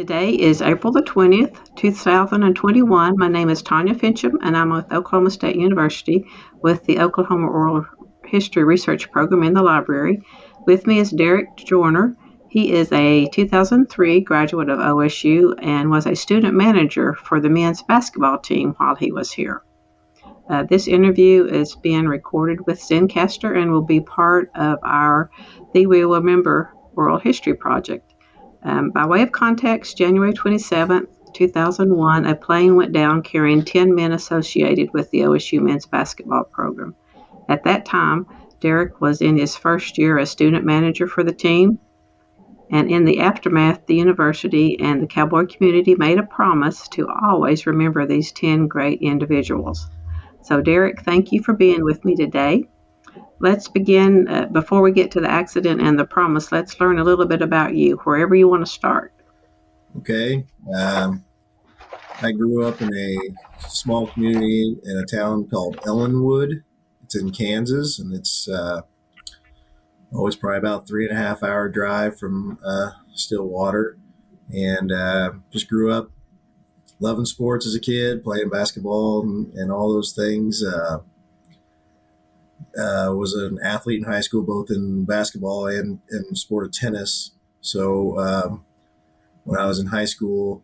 Today is April the 20th, 2021. My name is Tanya Finchum, and I'm with Oklahoma State University with the Oklahoma Oral History Research Program in the library. With me is Derek Joyner. He is a 2003 graduate of OSU and was a student manager for the men's basketball team while he was here. This interview is being recorded with Zencastr and will be part of our The We Will Remember Oral History Project. By way of context, January 27, 2001, a plane went down carrying 10 men associated with the OSU men's basketball program. At that time, Derek was in his first year as student manager for the team, and in the aftermath, the university and the Cowboy community made a promise to always remember these 10 great individuals. So, Derek, thank you for being with me today. Let's begin, before we get to the accident and the promise, let's learn a little bit about you, wherever you want to start. Okay. I grew up in a small community in a town called Ellenwood. It's in Kansas, and it's always probably about 3.5 hour drive from Stillwater. And just grew up loving sports as a kid, playing basketball and all those things. Was an athlete in high school, both in basketball and in sport of tennis. So when I was in high school,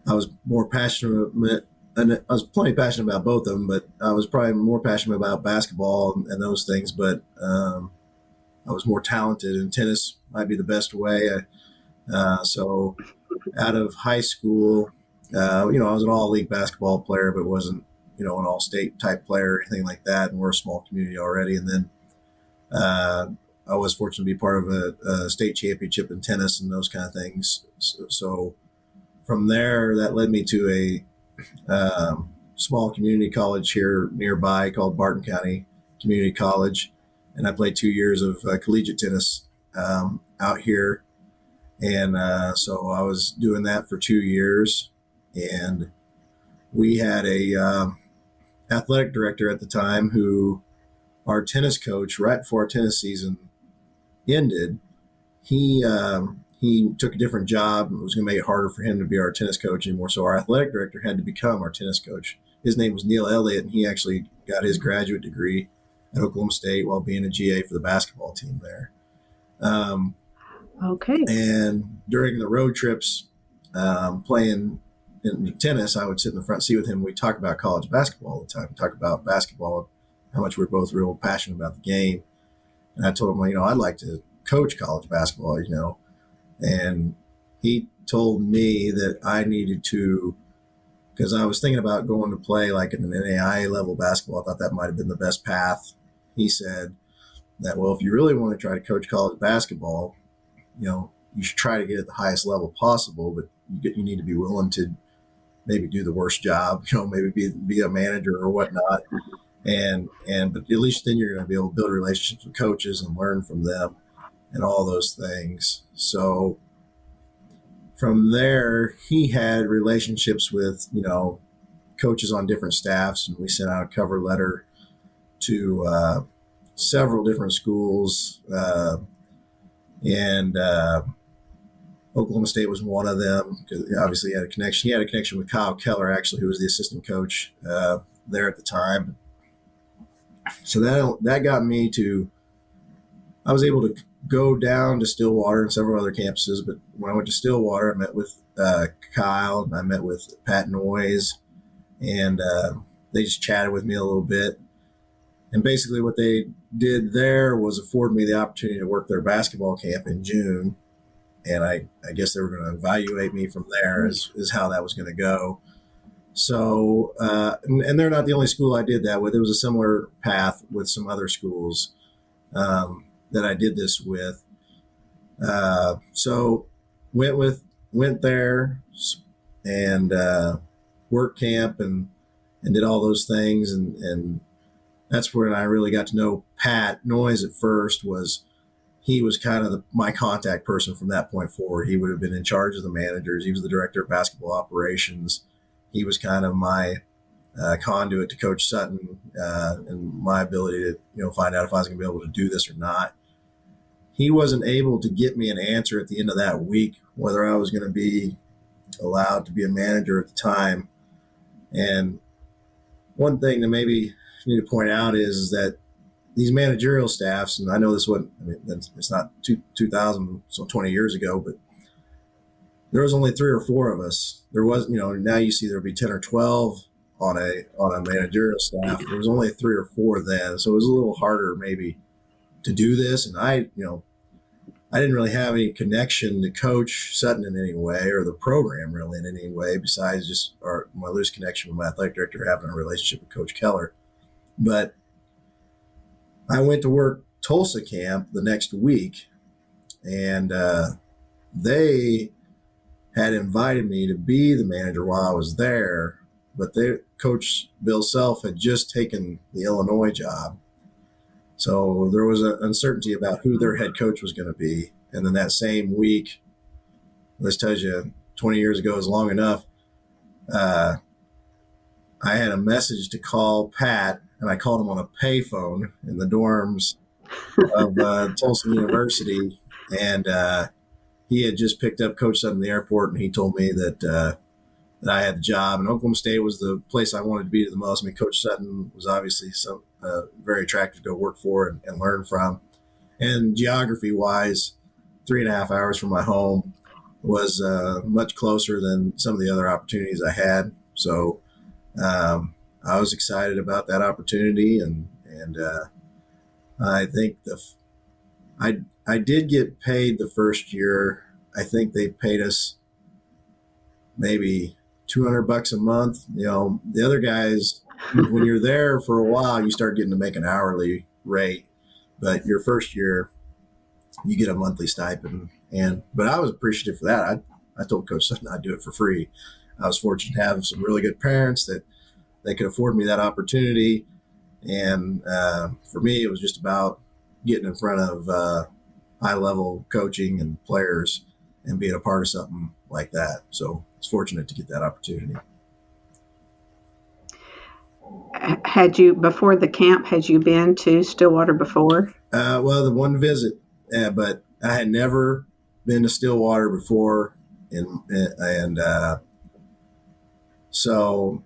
I was more passionate, and I was plenty passionate about both of them, but I was probably more passionate about basketball and those things. But I was more talented, and tennis might be the best way. So out of high school, I was an all-league basketball player, but wasn't, an all-state type player or anything like that. And we're a small community already. And then I was fortunate to be part of a state championship in tennis and those kind of things. So from there, that led me to a small community college here nearby called Barton County Community College. And I played 2 years of collegiate tennis out here. And so I was doing that for 2 years. And we had a athletic director at the time who, our tennis coach, right before our tennis season ended, he took a different job. It was going to make it harder for him to be our tennis coach anymore. So our athletic director had to become our tennis coach. His name was Neil Elliott, and he actually got his graduate degree at Oklahoma State while being a GA for the basketball team there. Okay. And during the road trips, playing in tennis, I would sit in the front seat with him. We talk about college basketball all the time. We talk about basketball, how much we're both real passionate about the game. And I told him, I'd like to coach college basketball, And he told me that I needed to, because I was thinking about going to play like in an NAIA level basketball. I thought that might have been the best path. He said that, well, if you really want to try to coach college basketball, you should try to get at the highest level possible, but you need to be willing to maybe do the worst job, maybe be a manager or whatnot. But at least then you're going to be able to build relationships with coaches and learn from them and all those things. So from there, he had relationships with, coaches on different staffs, and we sent out a cover letter to several different schools, and Oklahoma State was one of them, because obviously he had a connection. He had a connection with Kyle Keller, actually, who was the assistant coach there at the time. So that got me to, I was able to go down to Stillwater and several other campuses. But when I went to Stillwater, I met with Kyle, and I met with Pat Noyes, and they just chatted with me a little bit. And basically what they did there was afford me the opportunity to work their basketball camp in June. And I guess they were going to evaluate me from there is how that was going to go. So, and they're not the only school I did that with. It was a similar path with some other schools that I did this with. So went there and worked camp and did all those things. And that's when I really got to know Pat Noyes at first. He was kind of my contact person from that point forward. He would have been in charge of the managers. He was the director of basketball operations. He was kind of my conduit to Coach Sutton and my ability to, find out if I was going to be able to do this or not. He wasn't able to get me an answer at the end of that week whether I was going to be allowed to be a manager at the time. And one thing that maybe I need to point out is that these managerial staffs, and I know this wasn't, I mean, it's not 2000, so 20 years ago, but there was only 3 or 4 of us. There was, now you see there'll be 10 or 12 on a managerial staff. There was only 3 or 4 then, so it was a little harder maybe to do this. And I didn't really have any connection to Coach Sutton in any way, or the program really in any way, besides just my loose connection with my athletic director, having a relationship with Coach Keller. But I went to work Tulsa camp the next week, and they had invited me to be the manager while I was there, but Coach Bill Self had just taken the Illinois job. So there was an uncertainty about who their head coach was going to be. And then that same week, this tells you 20 years ago is long enough, I had a message to call Pat, and I called him on a payphone in the dorms of Tulsa University. And he had just picked up Coach Sutton in the airport, and he told me that I had the job. And Oklahoma State was the place I wanted to be the most. I mean, Coach Sutton was obviously very attractive to go work for and learn from. And geography-wise, 3.5 hours from my home was much closer than some of the other opportunities I had. So I was excited about that opportunity, and I think I did get paid the first year. I think they paid us maybe $200 a month. The other guys, when you're there for a while, you start getting to make an hourly rate, but your first year you get a monthly stipend. But I was appreciative for that. I told Coach Sutton I'd do it for free. I was fortunate to have some really good parents that they could afford me that opportunity. And for me, it was just about getting in front of high-level coaching and players and being a part of something like that. So I was fortunate to get that opportunity. Before the camp, had you been to Stillwater before? Well, the one visit, but I had never been to Stillwater before. And so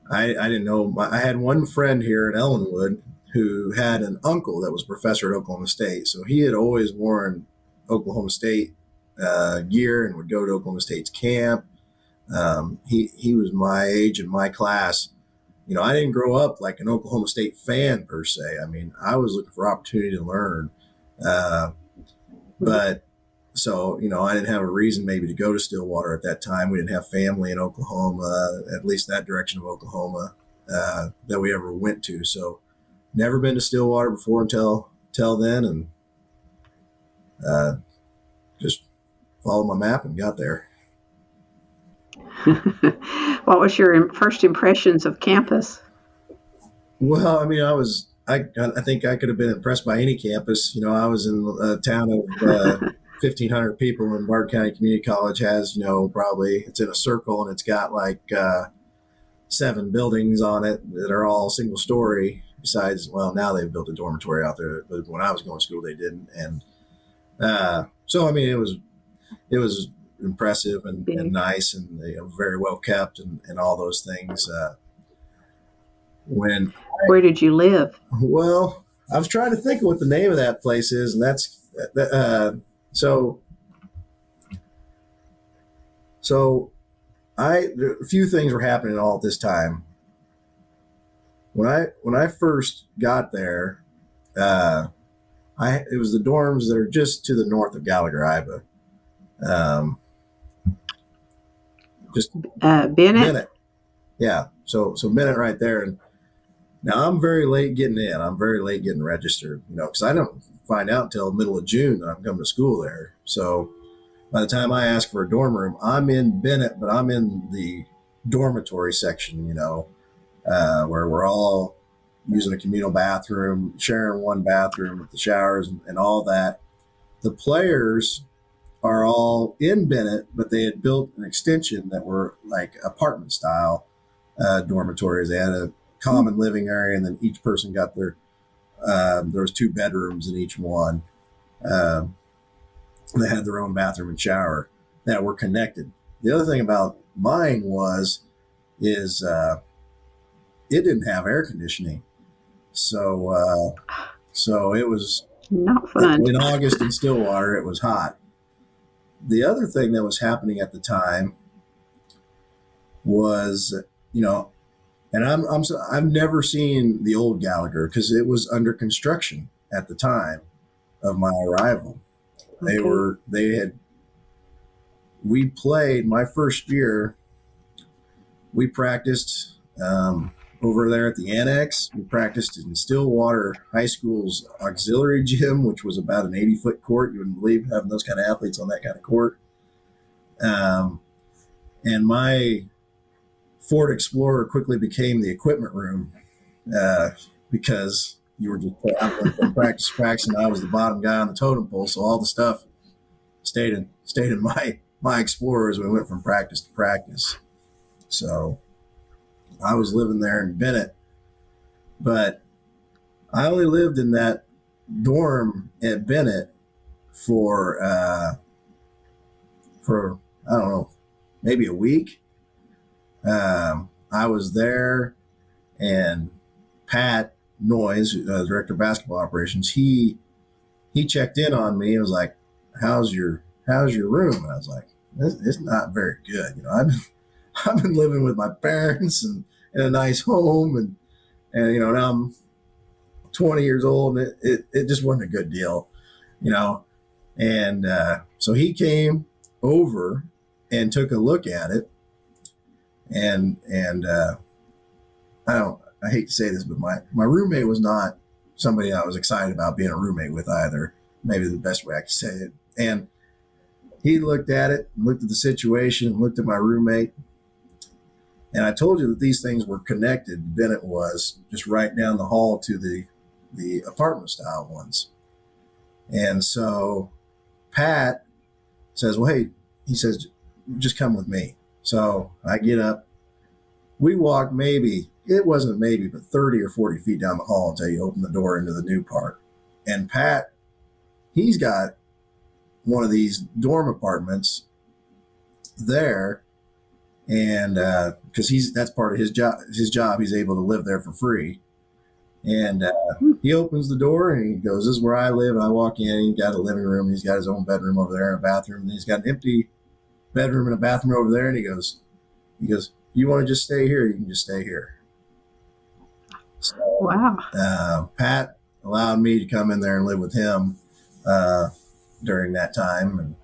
I didn't know. I had one friend here in Ellenwood who had an uncle that was a professor at Oklahoma State. So he had always worn Oklahoma State gear and would go to Oklahoma State's camp. He was my age and my class. I didn't grow up like an Oklahoma State fan per se. I mean, I was looking for opportunity to learn. But so, I didn't have a reason maybe to go to Stillwater at that time. We didn't have family in Oklahoma, at least that direction of Oklahoma, that we ever went to. So never been to Stillwater before until then, and just followed my map and got there. What was your first impressions of campus? Well, I mean, I think I could have been impressed by any campus. I was in a town of 1,500 people, and Bard County Community College has, probably, it's in a circle, and it's got like 7 buildings on it that are all single story. Besides, well, now they've built a dormitory out there, but when I was going to school, they didn't. And so, I mean, it was impressive and nice, and very well kept, and all those things. Where did you live? Well, I was trying to think of what the name of that place is, and that's so a few things were happening all at this time. When I first got there, it was the dorms that are just to the north of Gallagher-Iba. Just Bennett. Yeah. So Bennett right there. And now I'm very late getting in. I'm very late getting registered, because I don't find out until middle of June that I'm coming to school there. So by the time I ask for a dorm room, I'm in Bennett, but I'm in the dormitory section, where we're all using a communal bathroom, sharing one bathroom with the showers and all that. The players are all in Bennett, but they had built an extension that were like apartment style dormitories. They had a common living area, and then each person got there was 2 bedrooms in each one. They had their own bathroom and shower. that were connected. The other thing about mine is it didn't have air conditioning, so it was Not fun. in August in Stillwater. It was hot. The other thing that was happening at the time was, and I've never seen the old Gallagher because it was under construction at the time of my arrival. Okay. We played my first year. We practiced over there at the annex. We practiced in Stillwater High School's auxiliary gym, which was about an 80-foot court. You wouldn't believe having those kind of athletes on that kind of court. And my Ford Explorer quickly became the equipment room because you were just traveling from practice to practice, and I was the bottom guy on the totem pole. So all the stuff stayed in my Explorer as we went from practice to practice. So I was living there in Bennett, but I only lived in that dorm at Bennett for I don't know, maybe a week. I was there, and Pat Noyes, director of basketball operations, he checked in on me and was like, "How's your room?" And I was like, "It's not very good. I've been living with my parents and in a nice home, and now I'm 20 years old, and it just wasn't a good deal, And so he came over and took a look at it, and I hate to say this, but my roommate was not somebody I was excited about being a roommate with either. Maybe the best way I could say it. And he looked at it, looked at the situation, looked at my roommate. And I told you that these things were connected. Bennett was just right down the hall to the apartment style ones. And so Pat says, "Well, hey," he says, "just come with me." So I get up. We walked it wasn't maybe, but 30 or 40 feet down the hall until you open the door into the new part. And Pat, he's got one of these dorm apartments there. And because that's part of his job, he's able to live there for free. And he opens the door and he goes, "This is where I live." And I walk in, and he's got a living room. He's got his own bedroom over there and a bathroom. And he's got an empty bedroom and a bathroom over there. And he goes, "You want to just stay here? You can just stay here." So, Wow. Pat allowed me to come in there and live with him during that time. And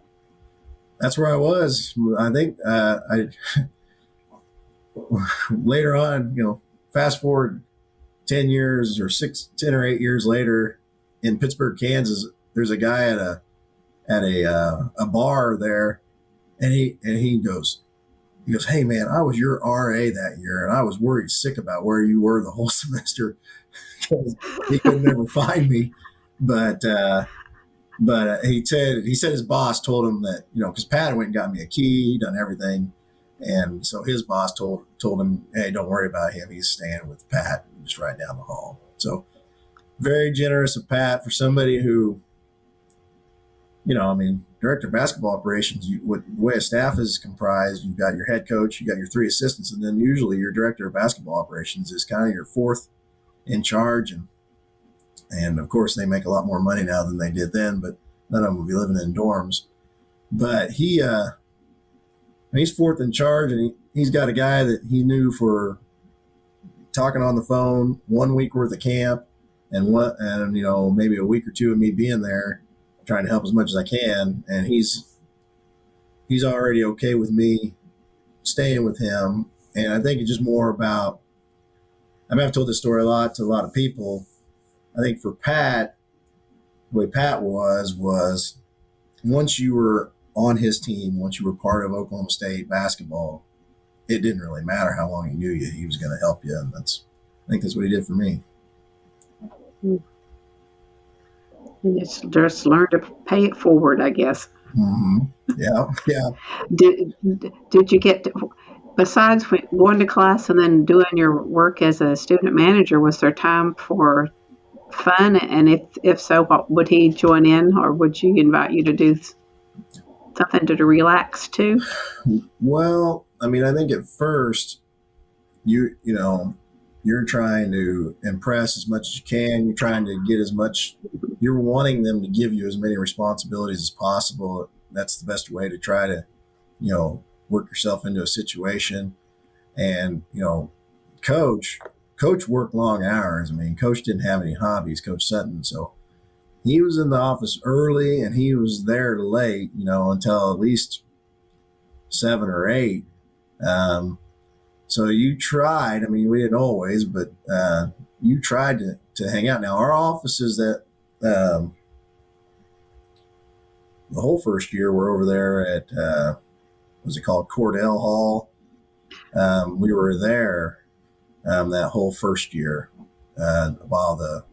that's where I was. I think later on, fast forward 10 years or 10 or 8 years later in Pittsburgh, Kansas, there's a guy at a bar there, and he goes, "Hey man, I was your RA that year, and I was worried sick about where you were the whole semester because he could never find me." But he said his boss told him that, because Pat went and got me a key, he done everything. And so his boss told him, "Hey, don't worry about him. He's staying with Pat just right down the hall." So very generous of Pat for somebody who, director of basketball operations, the way a staff is comprised, you've got your head coach, you got your 3 assistants, and then usually your director of basketball operations is kind of your 4th in charge. And of course, they make a lot more money now than they did then, but none of them will be living in dorms. But he's 4th in charge, and he's got a guy that he knew for talking on the phone 1 week worth of camp, and maybe a week or 2 of me being there, trying to help as much as I can. And he's already okay with me staying with him. And I think it's just more about, I've told this story a lot to a lot of people. I think for Pat, the way Pat was once you were on his team, once you were part of Oklahoma State basketball, it didn't really matter how long he knew you. He was going to help you. And I think that's what he did for me. You just learn to pay it forward, I guess. Mm-hmm. Yeah. Did you get besides going to class and then doing your work as a student manager, was there time for fun? And if so, what would he join in, or would you invite you to do? something to relax too? Well, I mean, I think at first you're trying to impress as much as you can. You're trying to get as much. You're wanting them to give you as many responsibilities as possible. That's the best way to try to, work yourself into a situation. And coach, coach worked long hours. I mean, coach didn't have any hobbies, Coach Sutton. So he was in the office early and he was there late, until at least 7 or 8. So you tried, I mean, we didn't always, but you tried to hang out. Now, our offices that the whole first year were over there at, what's it called, Cordell Hall. We were there that whole first year while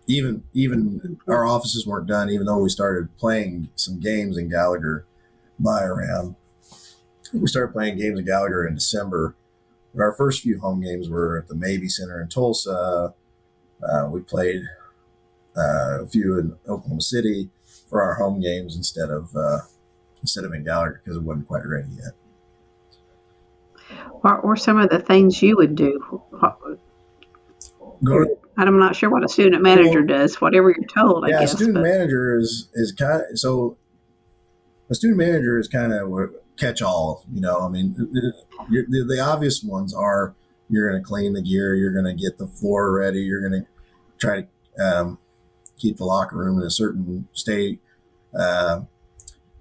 even our offices weren't done, even though we started playing some games in Gallagher by around. We started playing games in Gallagher in December. But our first few home games were at the Mabee Center in Tulsa. We played a few in Oklahoma City for our home games instead of in Gallagher because it wasn't quite ready yet. What were some of the things you would do? I'm not sure what a student manager does. Whatever you're told, I guess. A student manager is kind of so. A student manager is kind of catch all. I mean, the obvious ones are you're going to clean the gear, you're going to get the floor ready, you're going to try to keep the locker room in a certain state.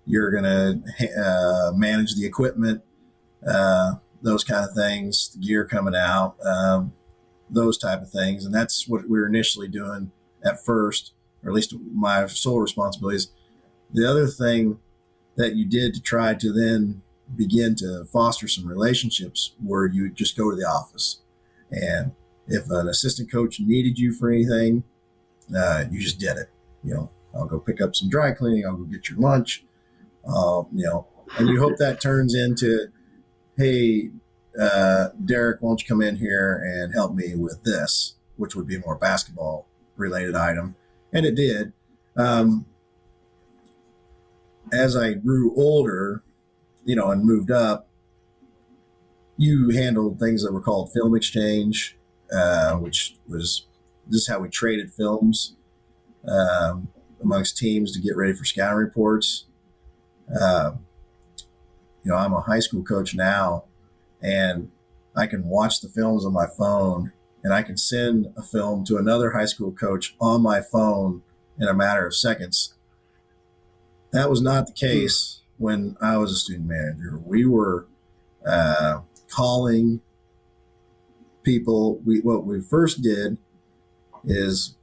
You're going to manage the equipment, those kind of things, the gear coming out. Those type of things. And that's what we were initially doing at first, or at least my sole responsibilities. The other thing that you did to try to then begin to foster some relationships where you would just go to the office. And if an assistant coach needed you for anything, you just did it. I'll go pick up some dry cleaning. I'll go get your lunch. And you hope that turns into, hey, Derek, won't you come in here and help me with this, which would be a more basketball related item. And it did. As I grew older, and moved up, you handled things that were called film exchange, which was this is how we traded films amongst teams to get ready for scouting reports. I'm a high school coach now, and I can watch the films on my phone, and I can send a film to another high school coach on my phone in a matter of seconds. That was not the case when I was a student manager. We were calling people. What we first did is,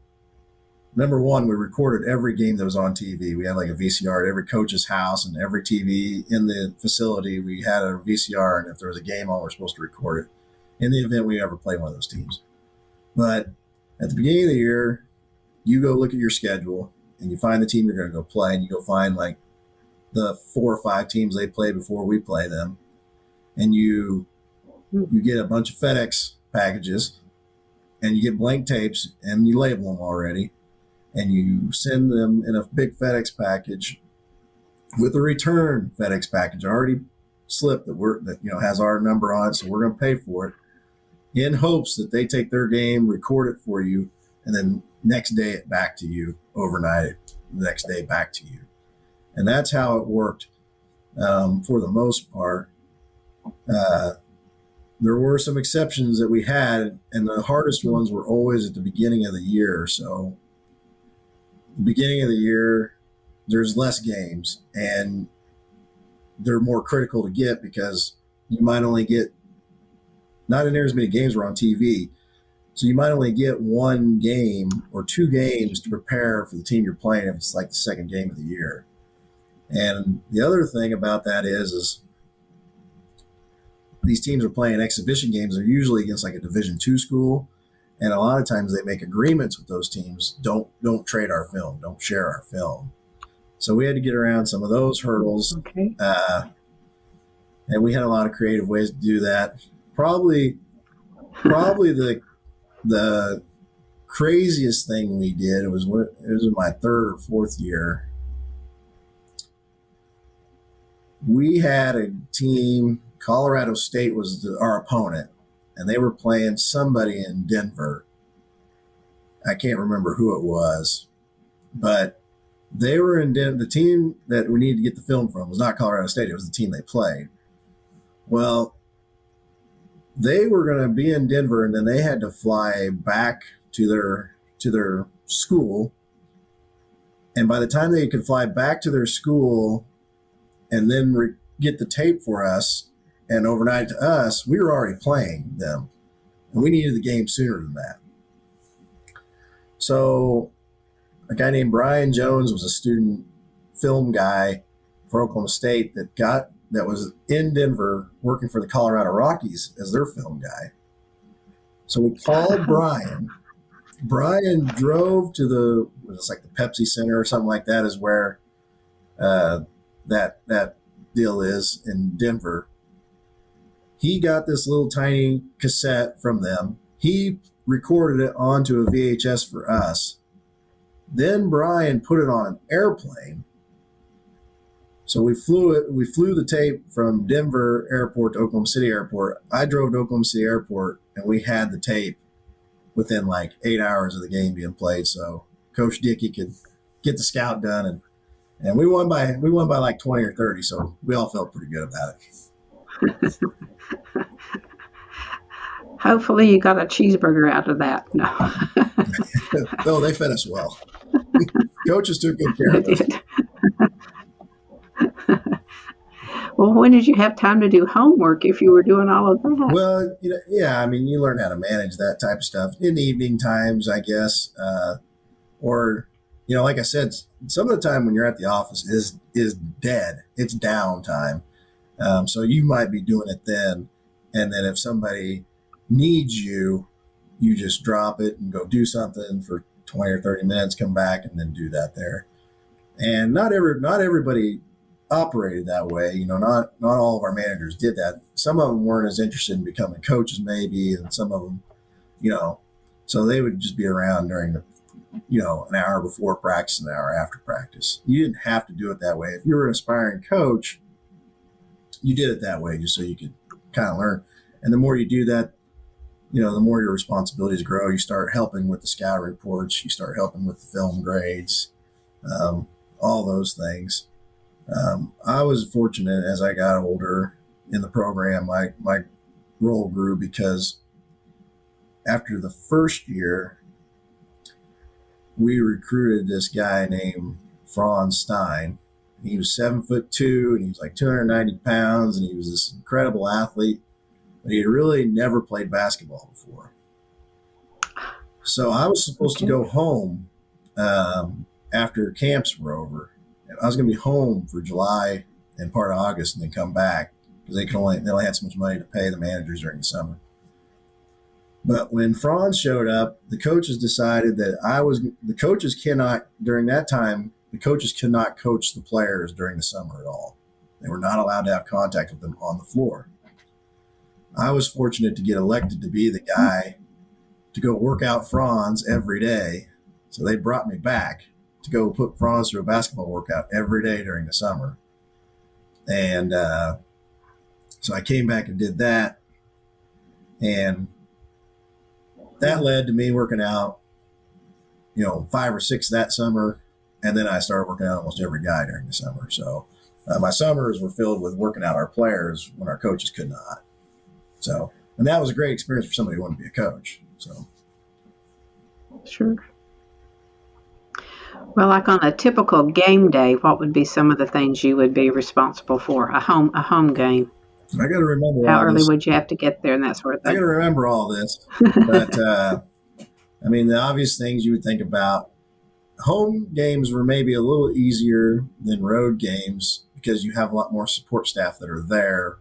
number one, we recorded every game that was on TV. We had like a VCR at every coach's house, and every TV in the facility, we had a VCR. And if there was a game on, we're supposed to record it in the event we ever played one of those teams. But at the beginning of the year, you go look at your schedule and you find the team you're going to go play, and you go find like the 4 or 5 teams they play before we play them. And you get a bunch of FedEx packages, and you get blank tapes, and you label them already. And you send them in a big FedEx package with a return FedEx package already slipped that has our number on it, so we're going to pay for it, in hopes that they take their game, record it for you, and then next day it back to you, overnight it, the next day back to you. And that's how it worked for the most part. There were some exceptions that we had, and the hardest ones were always at the beginning of the year. So the beginning of the year, there's less games, and they're more critical to get because you might only get, not in there as many games were on TV. So you might only get 1 game or 2 games to prepare for the team you're playing if it's like the second game of the year. And the other thing about that is these teams are playing exhibition games. They're usually against like a Division II school. And a lot of times they make agreements with those teams. Don't trade our film. Don't share our film. So we had to get around some of those hurdles. Okay. And we had a lot of creative ways to do that. Probably the craziest thing we did, it was in my 3rd or 4th year. we had a team. Colorado State was our opponent, and they were playing somebody in Denver. I can't remember who it was, but they were in Denver. The team that we needed to get the film from was not Colorado State. It was the team they played. Well, they were going to be in Denver, and then they had to fly back to their school. And by the time they could fly back to their school and then get the tape for us and overnight to us, we were already playing them. And we needed the game sooner than that. So a guy named Brian Jones was a student film guy for Oklahoma State that was in Denver working for the Colorado Rockies as their film guy. So we called Brian. Brian drove to it's like the Pepsi Center or something like that is where that deal is in Denver. He got this little tiny cassette from them. He recorded it onto a VHS for us. Then Brian put it on an airplane. So we flew the tape from Denver Airport to Oklahoma City Airport. I drove to Oklahoma City Airport, and we had the tape within like 8 hours of the game being played. So Coach Dickey could get the scout done, and we won by like 20 or 30. So we all felt pretty good about it. Hopefully you got a cheeseburger out of that. No. No, they fed us well. Coaches took good care of us. Well, when did you have time to do homework if you were doing all of that? Well, yeah, I mean, you learn how to manage that type of stuff in the evening times, I guess. Or, like I said, some of the time when you're at the office is dead. It's downtime. So you might be doing it then. And then if somebody needs you, you just drop it and go do something for 20 or 30 minutes, come back and then do that there. And not everybody operated that way. Not all of our managers did that. Some of them weren't as interested in becoming coaches maybe, and some of them, so they would just be around during the, an hour before practice, an hour after practice. You didn't have to do it that way. If you were an aspiring coach, you did it that way just so you could kind of learn. And the more you do that, the more your responsibilities grow. You start helping with the scout reports. You start helping with the film grades, all those things. I was fortunate as I got older in the program, my role grew because after the first year, we recruited this guy named Franz Stein. He was 7'2", and he was like 290 pounds, and he was this incredible athlete, but he had really never played basketball before. So I was supposed to go home after camps were over. I was going to be home for July and part of August and then come back because they only had so much money to pay the managers during the summer. But when Franz showed up, the coaches decided that during that time, the coaches could not coach the players during the summer at all. They were not allowed to have contact with them on the floor. I was fortunate to get elected to be the guy to go work out Franz every day. So they brought me back to go put Franz through a basketball workout every day during the summer. And so I came back and did that. And that led to me working out, 5 or 6 that summer. And then I started working out almost every guy during the summer. So my summers were filled with working out our players when our coaches could not. So, and that was a great experience for somebody who wanted to be a coach. So, sure. Well, like on a typical game day, what would be some of the things you would be responsible for? A home game. I got to remember how early would you have to get there and that sort of thing. I got to remember all this, but the obvious things you would think about. Home games were maybe a little easier than road games because you have a lot more support staff that are there.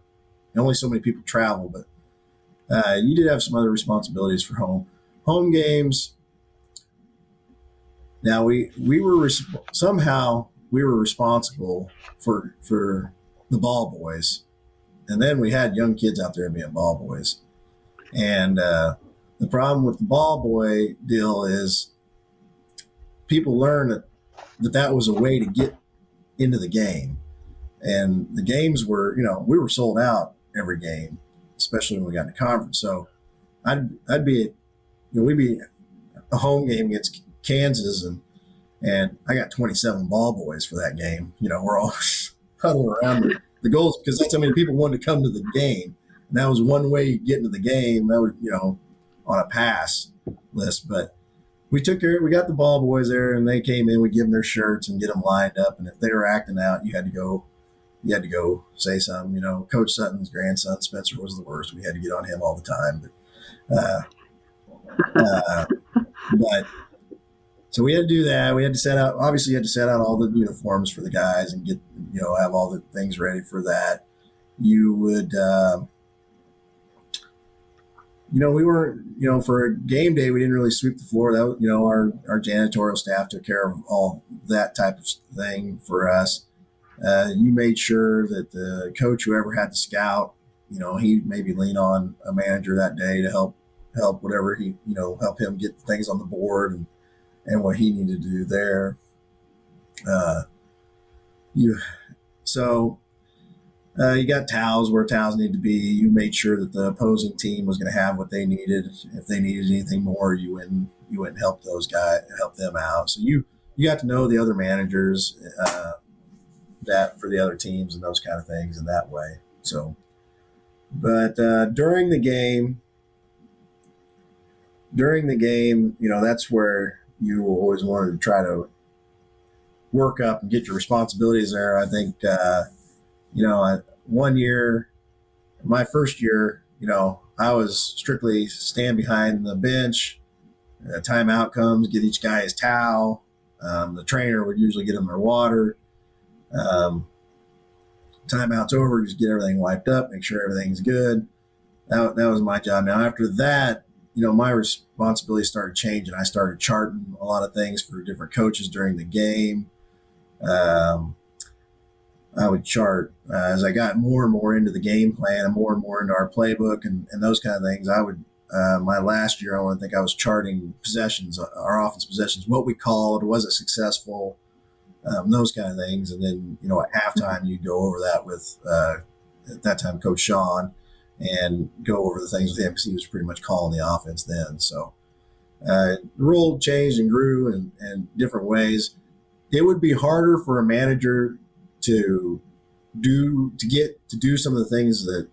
And only so many people travel, but you did have some other responsibilities for home games. Now we were somehow responsible for the ball boys, and then we had young kids out there being ball boys. And the problem with the ball boy deal is people learn that was a way to get into the game. And the games were, we were sold out every game, especially when we got into conference. So I'd be at, we'd be a home game against Kansas, and I got 27 ball boys for that game. We're all huddled around the goals because that's how many people wanted to come to the game. And that was one way you get into the game. That was, on a pass list. But we took care. We got the ball boys there, and they came in. We give them their shirts and get them lined up. And if they were acting out, you had to go say something. Coach Sutton's grandson Spencer was the worst. We had to get on him all the time. But so we had to do that. We had to set out. Obviously, you had to set out all the uniforms for the guys and get have all the things ready for that. You would. We weren't, for a game day, we didn't really sweep the floor. That was, our janitorial staff took care of all that type of thing for us. You made sure that the coach, whoever had the scout, he maybe lean on a manager that day to help whatever he, help him get things on the board and what he needed to do there. You got towels where towels need to be. You made sure that the opposing team was going to have what they needed. If they needed anything more, you went and help those guys, help them out. So you got to know the other managers that for the other teams and those kind of things in that way. So, but during the game, that's where you always wanted to try to work up and get your responsibilities there. I think. One year, my first year, I was strictly stand behind the bench. Timeout comes, get each guy his towel. The trainer would usually get them their water. Timeout's over, just get everything wiped up, make sure everything's good. That was my job. Now, after that, my responsibility started changing. I started charting a lot of things for different coaches during the game. I would chart as I got more and more into the game plan and more into our playbook and those kind of things. I would, my last year, I think I was charting possessions, our offense possessions, what we called, was it successful, those kind of things. And then, at halftime, you'd go over that with, at that time, Coach Sean, and go over the things with him because he was pretty much calling the offense then. So the role changed and grew in different ways. It would be harder for a manager to do some of the things that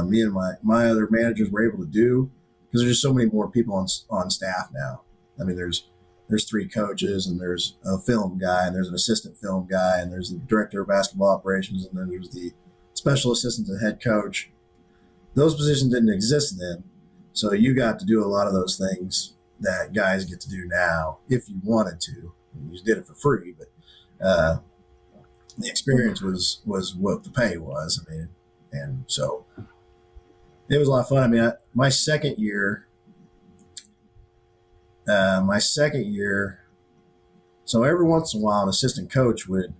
me and my other managers were able to do because there's just so many more people on staff now. I mean, there's 3 coaches and there's a film guy and there's an assistant film guy and there's the director of basketball operations and then there's the special assistant to head coach. Those positions didn't exist then, so you got to do a lot of those things that guys get to do now if you wanted to. You just did it for free, but the experience was what the pay was. I mean, and so it was a lot of fun. I mean, my second year, so every once in a while, an assistant coach would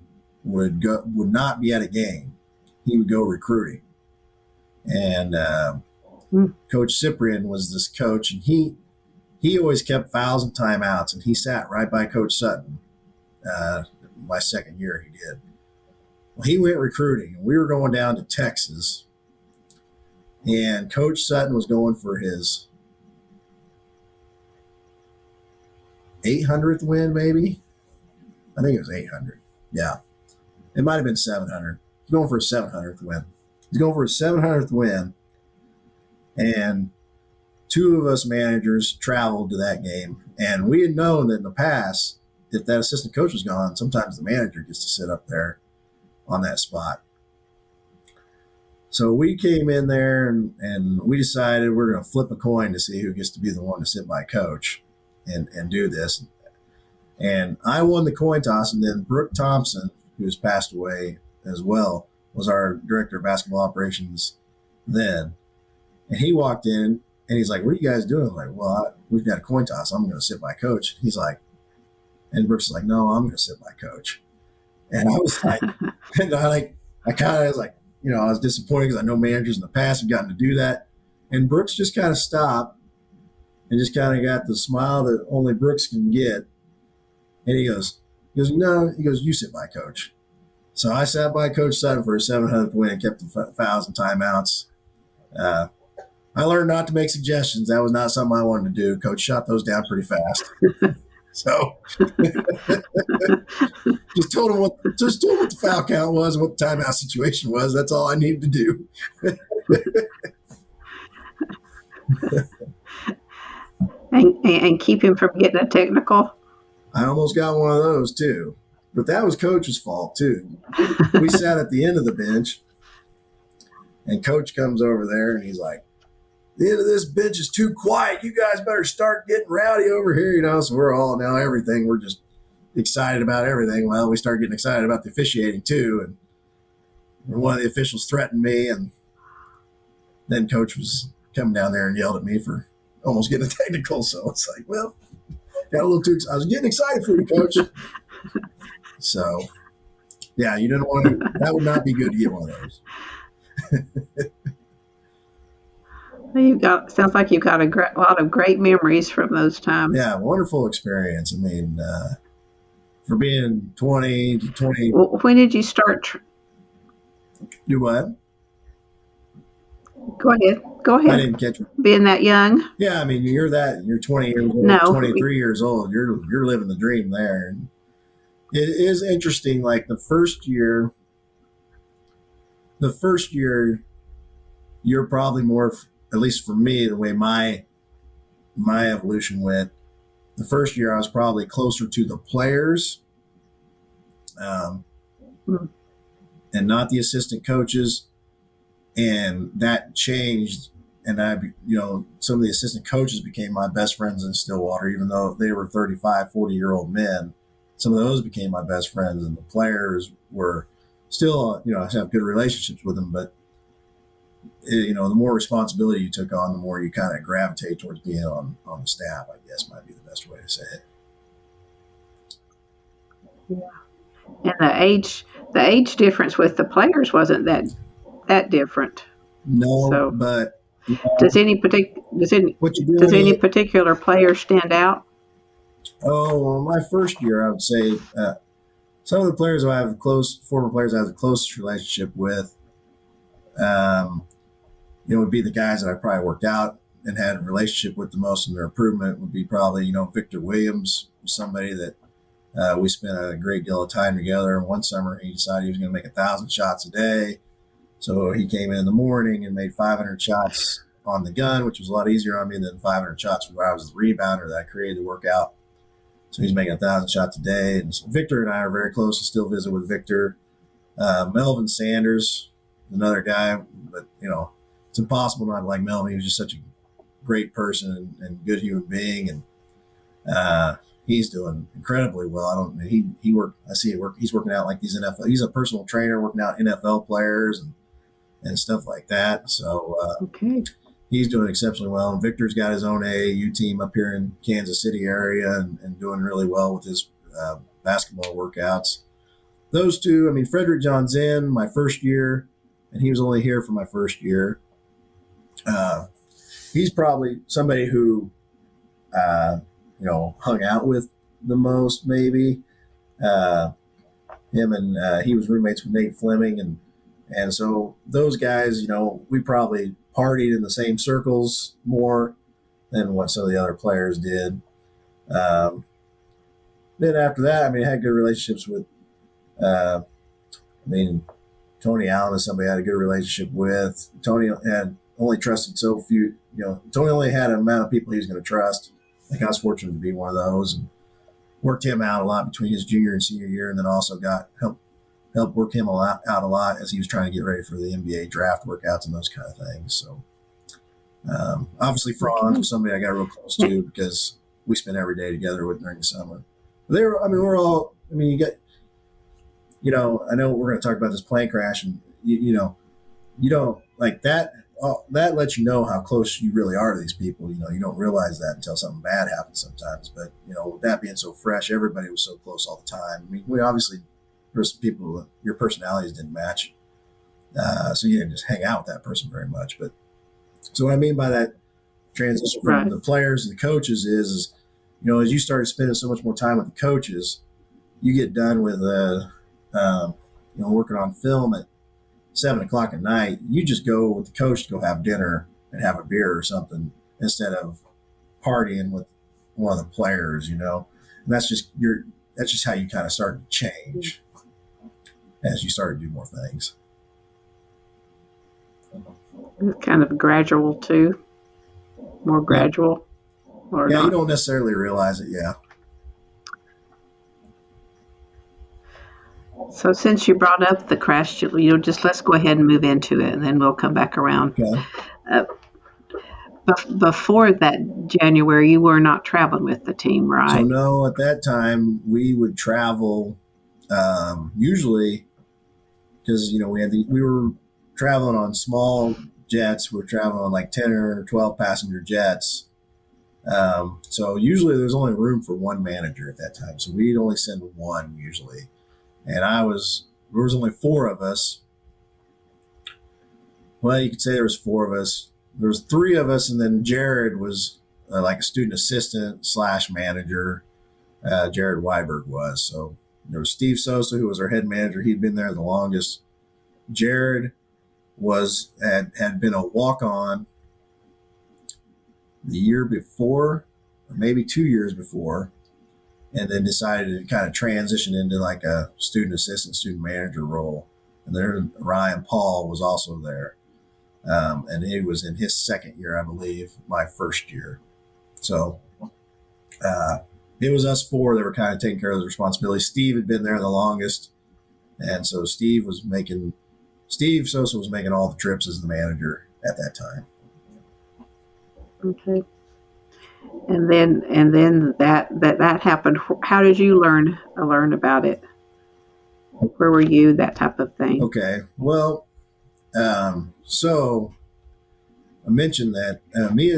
not be at a game. He would go recruiting, and Coach Cyprian was this coach, and he always kept fouls and timeouts, and he sat right by Coach Sutton. My second year, he did. Well, he went recruiting, and we were going down to Texas, and Coach Sutton was going for his 800th win, maybe. I think it was 800. Yeah, it might have been 700. He's going for his 700th win. He's going for his 700th win, and 2 of us managers traveled to that game, and we had known that in the past, if that assistant coach was gone, sometimes the manager gets to sit up there on that spot. So we came in there and we decided we're going to flip a coin to see who gets to be the one to sit by coach and do this. And I won the coin toss, and then Brooke Thompson, who's passed away as well, was our director of basketball operations then. And he walked in and he's like, "What are you guys doing?" I'm like, "Well, we've got a coin toss. I'm going to sit by coach." He's like, and Brooks is like, "No, I'm going to sit by coach." And I was like, and I kind of was like, I was disappointed because I know managers in the past have gotten to do that. And Brooks just kind of stopped and just kind of got the smile that only Brooks can get. And he goes, "No," he goes, "You sit by coach." So I sat by Coach Sutton for a 700th win and kept the fouls and timeouts. I learned not to make suggestions. That was not something I wanted to do. Coach shot those down pretty fast. So just told him what the foul count was and what the timeout situation was. That's all I needed to do. and keep him from getting a technical. I almost got one of those too. But that was Coach's fault too. We sat at the end of the bench, and Coach comes over there and he's like, the end of this bench is too quiet. You guys better start getting rowdy over here, you know. So we're all now everything. We're just excited about everything. Well, we start getting excited about the officiating too. And one of the officials threatened me, and then Coach was coming down there and yelled at me for almost getting a technical. So it's like, well, got a little too excited. I was getting excited for you, Coach. So, yeah, you didn't want to. That would not be good to get one of those. Sounds like you've got a lot of great memories from those times. Yeah, wonderful experience. I mean, for being 20 to 20. When did you start? Do what? Go ahead. I didn't catch it. Being that young? Yeah, I mean, you're 20 years old, No. 23 years old. You're living the dream there. And it is interesting. Like the first year, you're probably more, at least for me, the way my evolution went. The first year, I was probably closer to the players, and not the assistant coaches. And that changed. And some of the assistant coaches became my best friends in Stillwater, even though they were 35, 40-year-old men. Some of those became my best friends, and the players were still, I have good relationships with them, but the more responsibility you took on, the more you kind of gravitate towards being on the staff, I guess might be the best way to say it. Yeah. And the age difference with the players wasn't that different. No, so, but does any particular player stand out? Oh, well, my first year, I would say some of the players I have former players I have the closest relationship with, would be the guys that I probably worked out and had a relationship with the most in their improvement. Would be probably, Victor Williams, somebody that we spent a great deal of time together. And one summer, he decided he was going to make 1,000 shots a day. So he came in the morning and made 500 shots on the gun, which was a lot easier on me than 500 shots where I was the rebounder that I created the workout. So he's making 1,000 shots a day. And so Victor and I are very close and still visit with Victor. Melvin Sanders, another guy, but, it's impossible not to like Melvin. He was just such a great person and good human being. And he's doing incredibly well. He's working out like these NFL. He's a personal trainer working out NFL players and stuff like that. So okay. He's doing exceptionally well. And Victor's got his own AAU team up here in Kansas City area and doing really well with his basketball workouts. Those two, Frederick John's in my first year, and he was only here for my first year. He's probably somebody who, hung out with the most, maybe. He was roommates with Nate Fleming. And so those guys, we probably partied in the same circles more than what some of the other players did. Then after that, I had good relationships with, Tony Allen is somebody I had a good relationship with. Tony had only trusted so few, Tony only had an amount of people he was going to trust. I think I was fortunate to be one of those and worked him out a lot between his junior and senior year, and then also helped work him out a lot as he was trying to get ready for the NBA draft workouts and those kind of things. So obviously Franz was somebody I got real close to because we spent every day together during the summer. But we're all, you get, I know we're going to talk about this plane crash and you don't like that. That lets you know how close you really are to these people. You don't realize that until something bad happens sometimes. But, with that being so fresh, everybody was so close all the time. We obviously, there's people, your personalities didn't match. So you didn't just hang out with that person very much. But so what I mean by that transition from the players to the coaches is, as you started spending so much more time with the coaches, you get done with, working on film at 7 o'clock at night, you just go with the coach to go have dinner and have a beer or something instead of partying with one of the players, And that's just how you kind of start to change as you start to do more things. Kind of gradual too, more gradual. Or yeah, not. You don't necessarily realize it. Yeah. So since you brought up the crash, just let's go ahead and move into it, and then we'll come back around. Okay. Before that January, you were not traveling with the team, right? So no, at that time we would travel usually because we were traveling on small jets. We're traveling on like 10 or 12 passenger jets. So usually there's only room for one manager at that time. So we'd only send one usually. And there was only four of us. Well, you could say there was four of us. There was three of us, and then Jared was like a student assistant / manager. Jared Weiberg was. So there was Steve Sosa, who was our head manager. He'd been there the longest. Jared had been a walk-on the year before, or maybe 2 years before, and then decided to kind of transition into like a student assistant, student manager role. And there, Ryan Paul was also there. And he was in his second year, I believe, my first year. So it was us four that were kind of taking care of the responsibility. Steve had been there the longest. And so Steve Sosa was making all the trips as the manager at that time. Okay. And then that happened. How did you learn about it? Where were you? That type of thing. Okay. Well, so I mentioned that me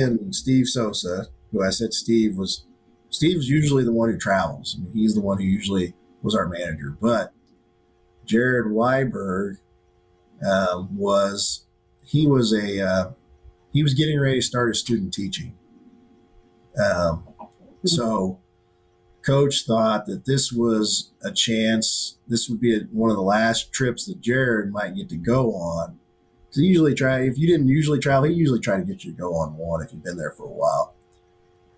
and Steve Sosa, who I said Steve's usually the one who travels. I mean, he's the one who usually was our manager. But Jared Weiberg was getting ready to start his student teaching. So Coach thought that this was a chance. This would be one of the last trips that Jared might get to go on. Because if you didn't usually travel, he usually tried to get you to go on one if you've been there for a while.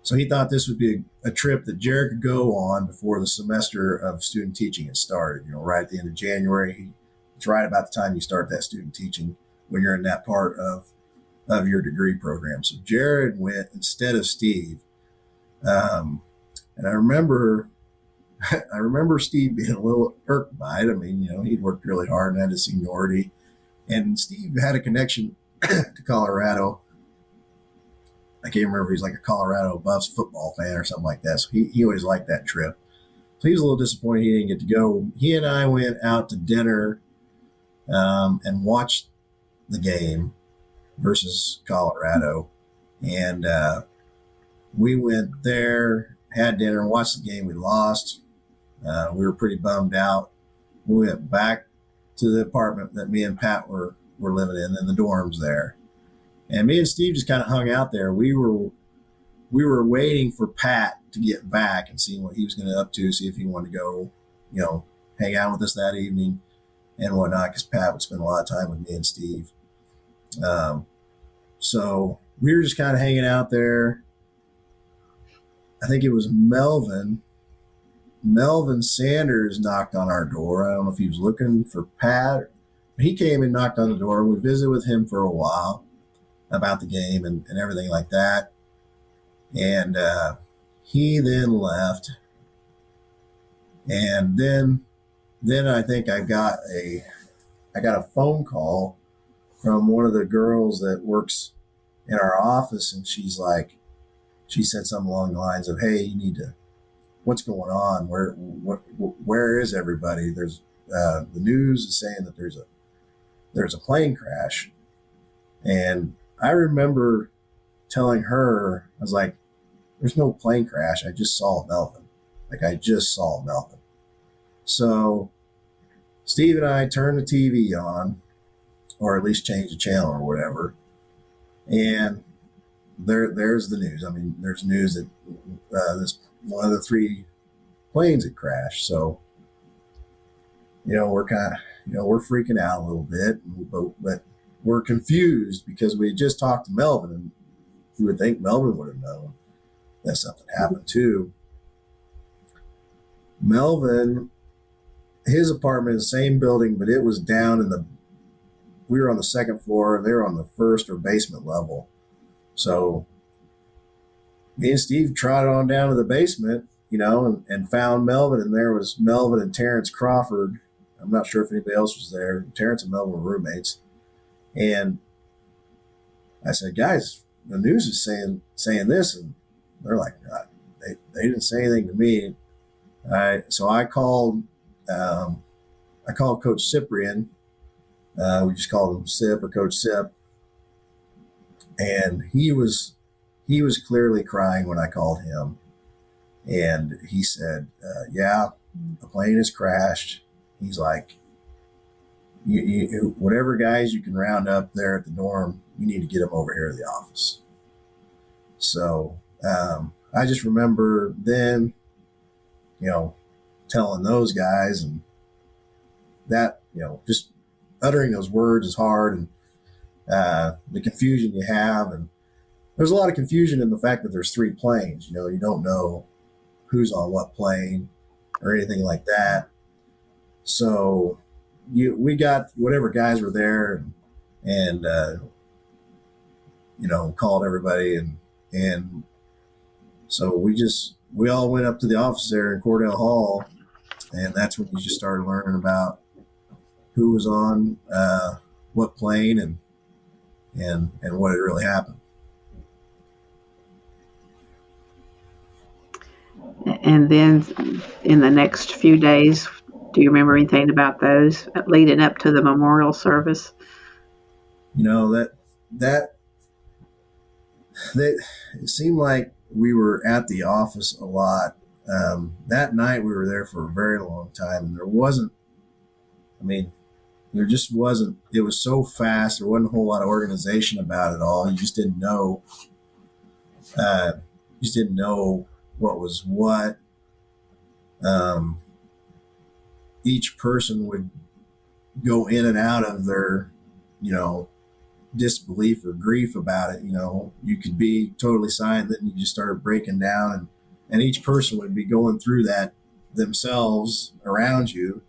So he thought this would be a trip that Jared could go on before the semester of student teaching had started. Right at the end of January, it's right about the time you start that student teaching when you're in that part of your degree program. So Jared went instead of Steve. And I remember Steve being a little irked by it. I mean, he'd worked really hard and had his seniority. And Steve had a connection to Colorado. I can't remember if he's like a Colorado Buffs football fan or something like that. So he always liked that trip. So he was a little disappointed he didn't get to go. He and I went out to dinner and watched the game versus Colorado. And we went there, had dinner, and watched the game. We lost. We were pretty bummed out. We went back to the apartment that me and Pat were living in the dorms there. And me and Steve just kind of hung out there. We were waiting for Pat to get back and seeing what he was going to up to, see if he wanted to go, hang out with us that evening and whatnot, because Pat would spend a lot of time with me and Steve. So we were just kind of hanging out there. I think it was Melvin Sanders knocked on our door. I don't know if he was looking for Pat. He came and knocked on the door. We visited with him for a while about the game and everything like that. And he then left. And then I think I got a phone call from one of the girls that works in our office, and she said something along the lines of, "Hey, you need to, what's going on? Where is everybody? There's the news is saying that there's a plane crash." And I remember telling her, I was like, "There's no plane crash. I just saw Melvin. So Steve and I turned the TV on, or at least changed the channel or whatever. And there's the news. I mean, there's news that this one of the three planes had crashed. So we're kind of, we're freaking out a little bit, but we're confused because we had just talked to Melvin, and you would think Melvin would have known that something happened too. Melvin, his apartment, the same building, but it was down we were on the second floor, and they were on the first or basement level. So me and Steve trotted on down to the basement, and found Melvin, and there was Melvin and Terrence Crawford. I'm not sure if anybody else was there. Terrence and Melvin were roommates. And I said, guys, the news is saying this, and they're like, they didn't say anything to me. So I called Coach Cyprian. We just called him Sip or Coach Sip, and he was clearly crying when I called him, and he said, "Yeah, the plane has crashed." He's like, whatever guys you can round up there at the dorm, you need to get them over here to the office. So I just remember then, telling those guys, and that, just uttering those words is hard, and the confusion you have. And there's a lot of confusion in the fact that there's 3 planes. You don't know who's on what plane or anything like that. So we got whatever guys were there, and called everybody, and so we all went up to the office there in Cordell Hall, and that's when you just started learning about who was on what plane, and what had really happened. And then in the next few days, do you remember anything about those leading up to the memorial service? That it seemed like we were at the office a lot. That night we were there for a very long time, and there just wasn't, it was so fast. There wasn't a whole lot of organization about it all. You just didn't know. What was what. Each person would go in and out of their, disbelief or grief about it. You could be totally silent, then you just started breaking down, and each person would be going through that themselves around you.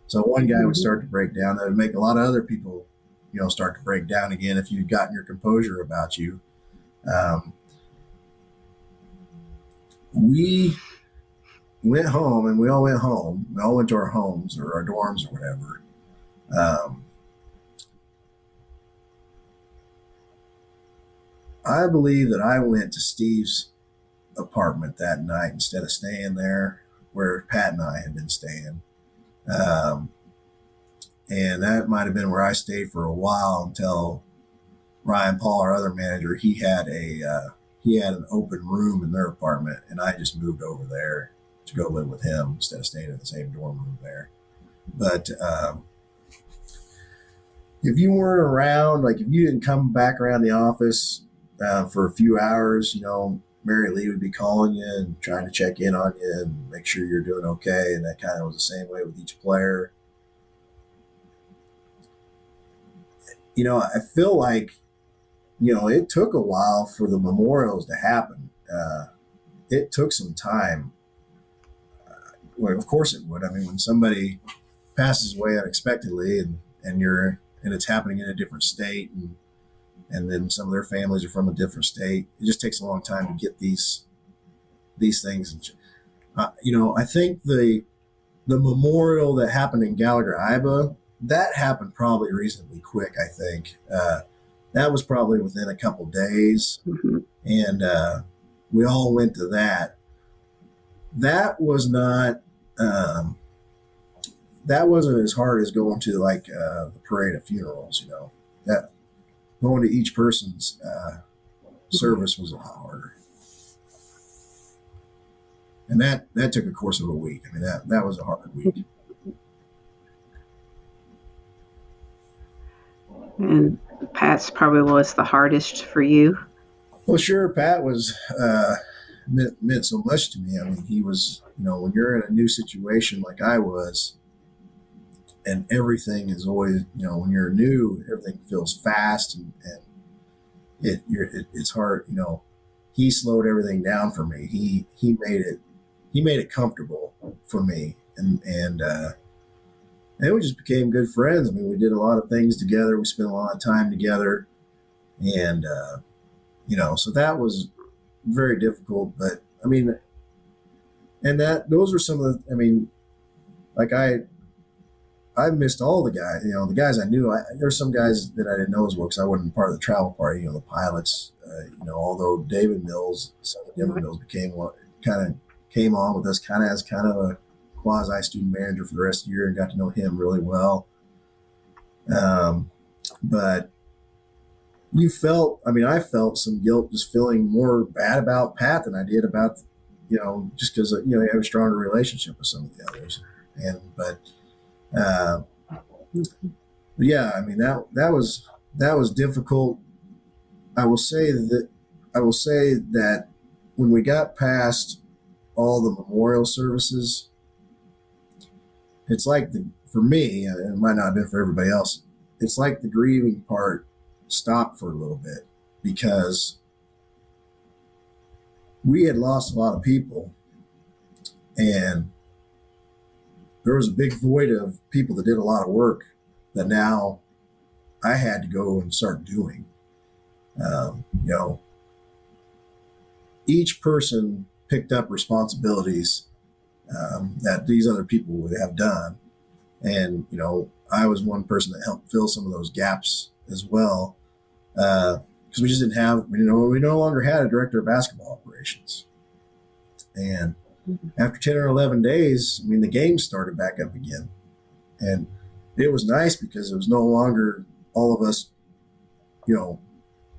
So one guy would start to break down. That would make a lot of other people, start to break down again if you'd gotten your composure about you. We went home, and we all went home. We all went to our homes or our dorms or whatever. I believe that I went to Steve's apartment that night instead of staying there where Pat and I had been staying. And that might have been where I stayed for a while until Ryan Paul, our other manager, he had an open room in their apartment, and I just moved over there to go live with him instead of staying in the same dorm room there. But if you weren't around, like if you didn't come back around the office for a few hours, Mary Lee would be calling you and trying to check in on you and make sure you're doing okay. And that kind of was the same way with each player. I feel like, it took a while for the memorials to happen. It took some time. Well, of course it would. I mean, when somebody passes away unexpectedly and it's happening in a different state, and then some of their families are from a different state, it just takes a long time to get these things. I think the memorial that happened in Gallagher, Iba, that happened probably reasonably quick. I think that was probably within a couple days, and we all went to that. That was not. That wasn't as hard as going to the parade of funerals. That going to each person's service was a lot harder, and that took a course of a week. I mean, that was a hard week. And Pat's probably was the hardest for you. Well, sure, Pat was meant so much to me. I mean, he was, when you're in a new situation like I was, and everything is always, when you're new, everything feels fast, and it's hard. He slowed everything down for me. He made it comfortable for me, and we just became good friends. I mean, we did a lot of things together. We spent a lot of time together, and so that was very difficult. But I mean, and those were some of the. I mean, like I missed all the guys. The guys I knew. There's some guys that I didn't know as well because I wasn't part of the travel party. The pilots. Although David Mills, son of David Mills, kind of came on with us, kind of as kind of a quasi student manager for the rest of the year, and got to know him really well. But I felt some guilt just feeling more bad about Pat than I did about, just because, you have a stronger relationship with some of the others. But yeah, I mean, that was difficult. I will say that when we got past all the memorial services, it's like for me, and it might not have been for everybody else, it's like the grieving part stopped for a little bit because we had lost a lot of people, and there was a big void of people that did a lot of work that now I had to go and start doing. Each person picked up responsibilities that these other people would have done. And, I was one person that helped fill some of those gaps as well. Because we just didn't have, we no longer had a director of basketball operations. And after 10 or 11 days, I mean, the games started back up again. And it was nice because it was no longer all of us,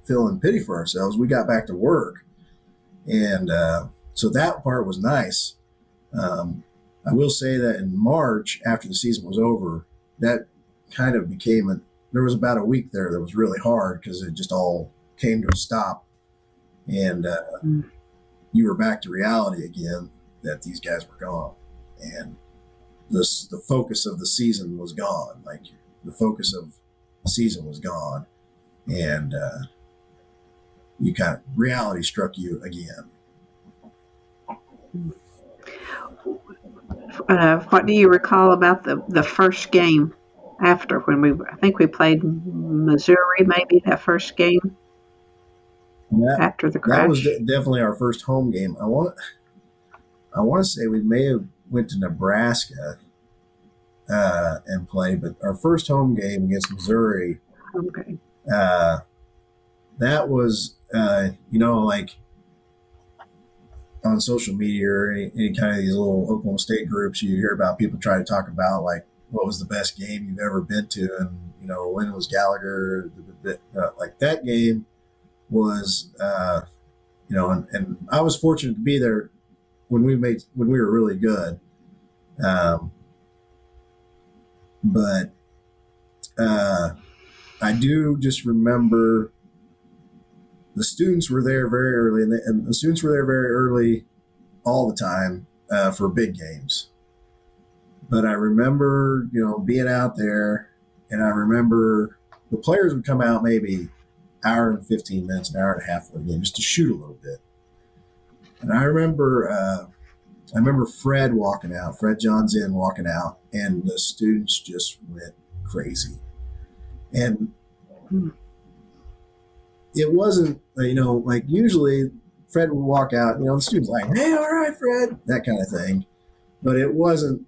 feeling pity for ourselves. We got back to work. And so that part was nice. I will say that in March, after the season was over, that kind of became there was about a week there that was really hard because it just all came to a stop. And you were back to reality again that these guys were gone. And the focus of the season was gone. Like the focus of the season was gone. And you kind of, reality struck you again. What do you recall about the first game after I think we played Missouri, maybe that first game after the crash? That was definitely our first home game. I want to say we may have went to Nebraska and played, but our first home game against Missouri, okay. That was, like on social media or any kind of these little Oklahoma State groups, you hear about people try to talk about like what was the best game you've ever been to, and when was Gallagher, like that game was, and I was fortunate to be there when we were really good, but I do just remember the students were there very early, and the students were there very early all the time for big games. But I remember, being out there, and I remember the players would come out maybe hour and 15 minutes, an hour and a half for the game, just to shoot a little bit. And I remember Fred John Zinn walking out, and the students just went crazy. And it wasn't, like usually Fred would walk out, the students like, hey, all right, Fred, that kind of thing. But it wasn't,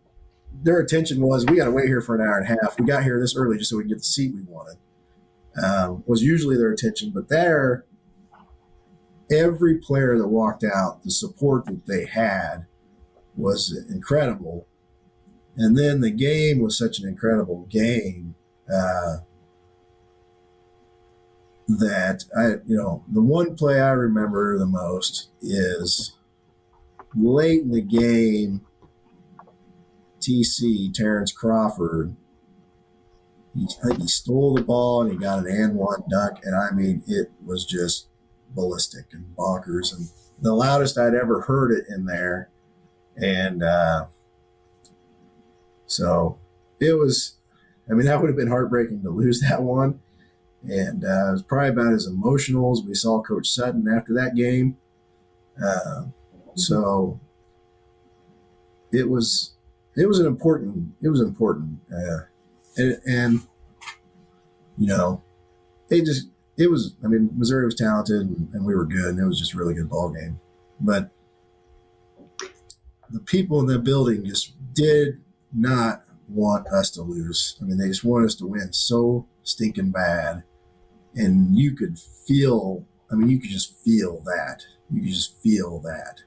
their attention was, we got to wait here for an hour and a half. We got here this early just so we can get the seat we wanted, was usually their attention. But there, every player that walked out, the support that they had was incredible. And then the game was such an incredible game that the one play I remember the most is late in the game, TC, Terrence Crawford, I think he stole the ball and he got an and one dunk. And I mean, it was just ballistic and bonkers and the loudest I'd ever heard it in there. And so it was, I mean, that would have been heartbreaking to lose that one. And it was probably about as emotional as we saw Coach Sutton after that game. So it was important. And you know, Missouri was talented and we were good, and it was just a really good ball game. But the people in the building just did not want us to lose. I mean, they just wanted us to win so stinking bad. And you could just feel that. You could just feel that.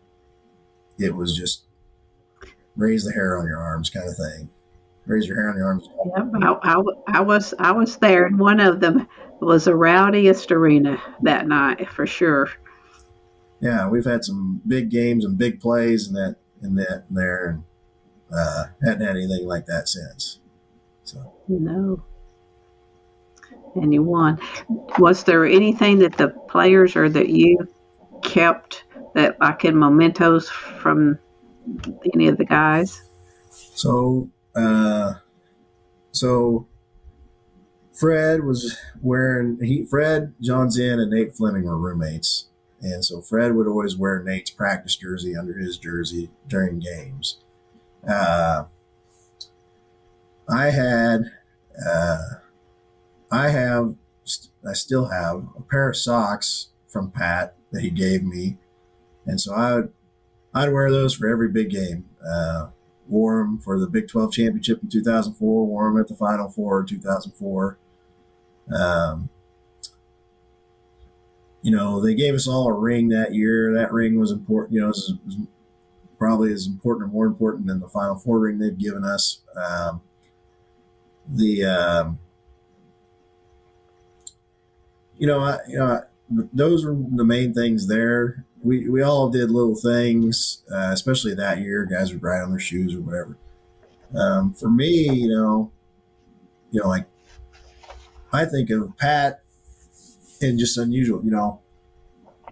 It was just raise the hair on your arms kind of thing. Raise your hair on your arms. Yep, I was there, and one of them was the rowdiest arena that night for sure. Yeah, we've had some big games and big plays and there, and hadn't had anything like that since. So No, and you won. Was there anything that the players or that you kept that like in mementos from any of the guys? so Fred was Fred, John Zinn, and Nate Fleming were roommates. And so Fred would always wear Nate's practice jersey under his jersey during games. I still have a pair of socks from Pat that he gave me. And so I'd wear those for every big game. Wore them for the Big 12 championship in 2004, wore them at the Final Four in 2004. They gave us all a ring that year. That ring was important. It was probably as important or more important than the Final Four ring they've given us. Those were the main things there. We all did little things, especially that year. Guys would ride on their shoes or whatever. For me, like I think of Pat and just unusual.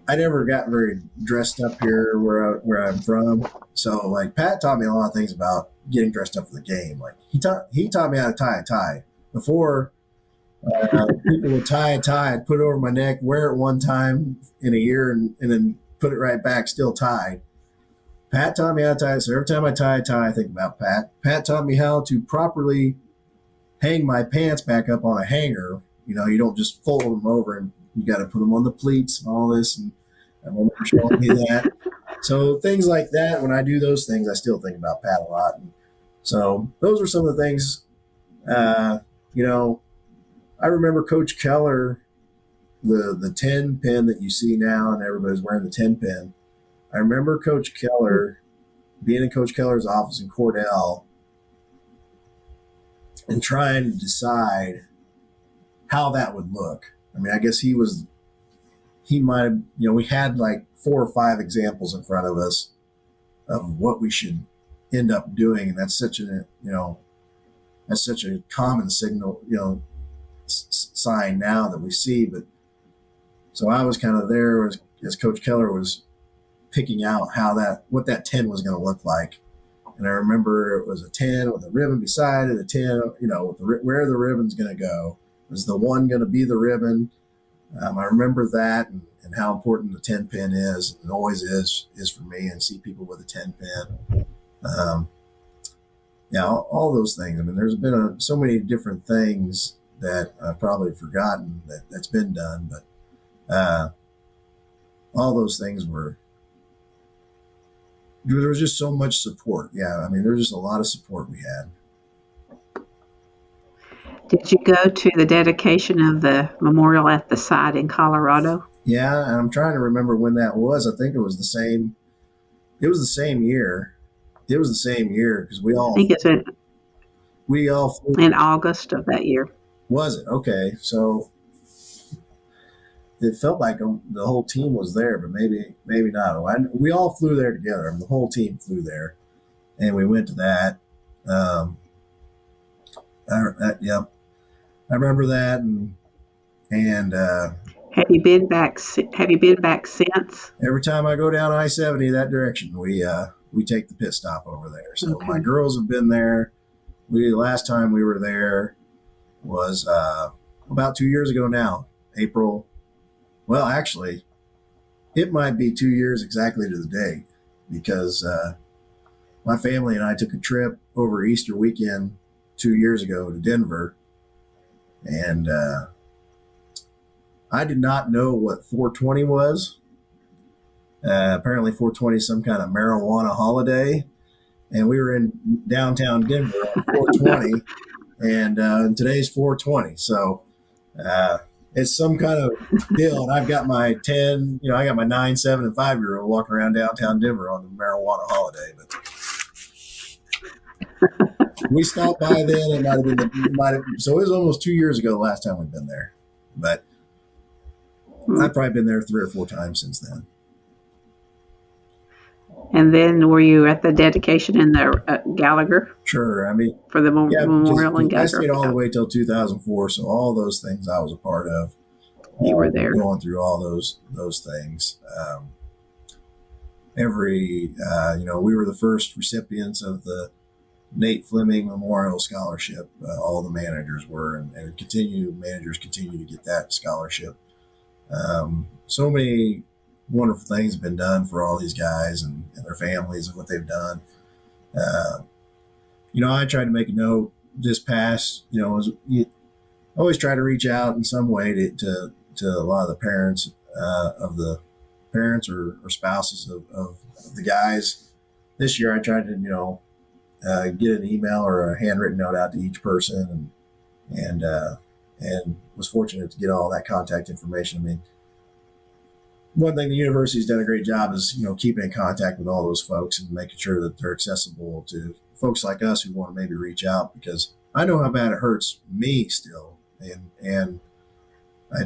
I never got very dressed up here where I'm from. So like Pat taught me a lot of things about getting dressed up for the game. Like he taught me how to tie a tie. Before people would tie a tie, I'd put it over my neck, wear it one time in a year, and then put it right back, still tied. Pat taught me how to tie. So every time I tie a tie, I think about Pat. Pat taught me how to properly hang my pants back up on a hanger. You don't just fold them over, and you got to put them on the pleats and all this. And I remember showing me that. So things like that, when I do those things, I still think about Pat a lot. And so those were some of the things, I remember Coach Keller, the 10 pin that you see now, and everybody's wearing the 10 pin. I remember Coach Keller being in Coach Keller's office in Cordell and trying to decide how that would look. I mean, I guess he might have, we had like 4 or 5 examples in front of us of what we should end up doing. And that's such a common signal, sign now that we see. But so I was kind of there as Coach Keller was picking out what that 10 was going to look like. And I remember it was a 10 with a ribbon beside it, a 10, where the ribbon's going to go. Was the 1 going to be the ribbon? I remember that and how important the 10 pin is, and always is for me, and see people with a 10 pin. All those things. I mean, there's been so many different things that I've probably forgotten that's been done, but all those things there was just so much support. Yeah, I mean, there was just a lot of support we had. Did you go to the dedication of the memorial at the site in Colorado? Yeah, and I'm trying to remember when that was. I think it was the same year. It was the same year because we all flew in August of that year. Was it? Okay. So it felt like the whole team was there, but maybe not. We all flew there together. I mean, the whole team flew there, and we went to that. I remember that, and have you been back since? Every time I go down I-70 that direction, we take the pit stop over there. So okay. My girls have been there. Last time we were there, was about 2 years ago now, April. Well, actually, it might be 2 years exactly to the date, because my family and I took a trip over Easter weekend 2 years ago to Denver, and I did not know what 420 was. Apparently, 420 is some kind of marijuana holiday, and we were in downtown Denver on 420, and today's 420. So it's some kind of deal. And I've got my 10, I got my 9, 7, and 5-year-old walking around downtown Denver on the marijuana holiday. But we stopped by then. It so it was almost 2 years ago the last time we've been there. But I've probably been there 3 or 4 times since then. And then were you at the dedication in the Gallagher? Sure. I mean, for the memorial in Gallagher. I stayed all the way till 2004, so all those things I was a part of. You were there, going through all those things. We were the first recipients of the Nate Fleming Memorial Scholarship. All the managers were, and managers continue to get that scholarship. So many wonderful things have been done for all these guys and their families and what they've done. I tried to make a note this past, always try to reach out in some way to a lot of the parents or spouses of the guys. This year I tried to, get an email or a handwritten note out to each person, and was fortunate to get all that contact information. I mean, one thing the university's done a great job is, keeping in contact with all those folks and making sure that they're accessible to folks like us who want to maybe reach out, because I know how bad it hurts me still. And I,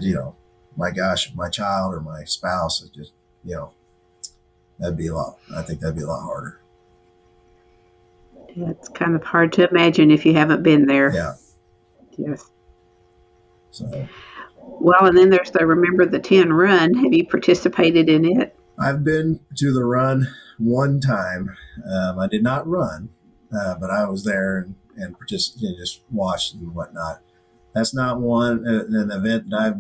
my gosh, my child or my spouse, it just, that'd be a lot. I think that'd be a lot harder. Yeah, it's kind of hard to imagine if you haven't been there. Yeah. Yes. So. Well, and then there's the Remember the 10 run. Have you participated in it? I've been to the run one time. I did not run, but I was there and participated, just watched and whatnot. That's not an event that I've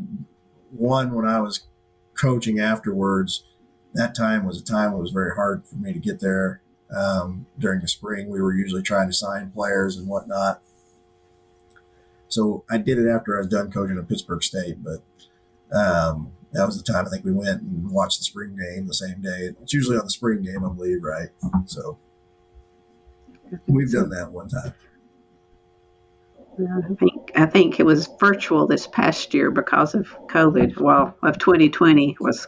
won when I was coaching afterwards. That time was a time it was very hard for me to get there. During the spring, we were usually trying to sign players and whatnot. So I did it after I was done coaching at Pittsburgh State, but that was the time I think we went and watched the spring game the same day. It's usually on the spring game, I believe, right? So we've done that one time. I think it was virtual this past year because of COVID. Well, of 2020 was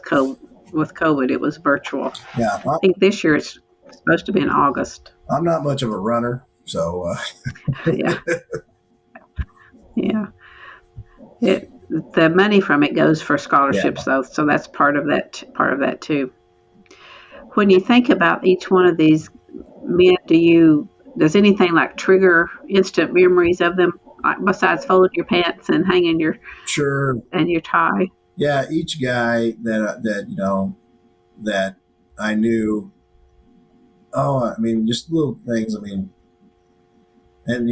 with COVID, it was virtual. Yeah, I think this year it's supposed to be in August. I'm not much of a runner, so yeah. Yeah. The money from it goes for scholarships, though, so that's part of that too. When you think about each one of these men, does anything like trigger instant memories of them, besides folding your pants and hanging your and your tie? Yeah, each guy that I knew. Oh, I mean, just little things. I mean, and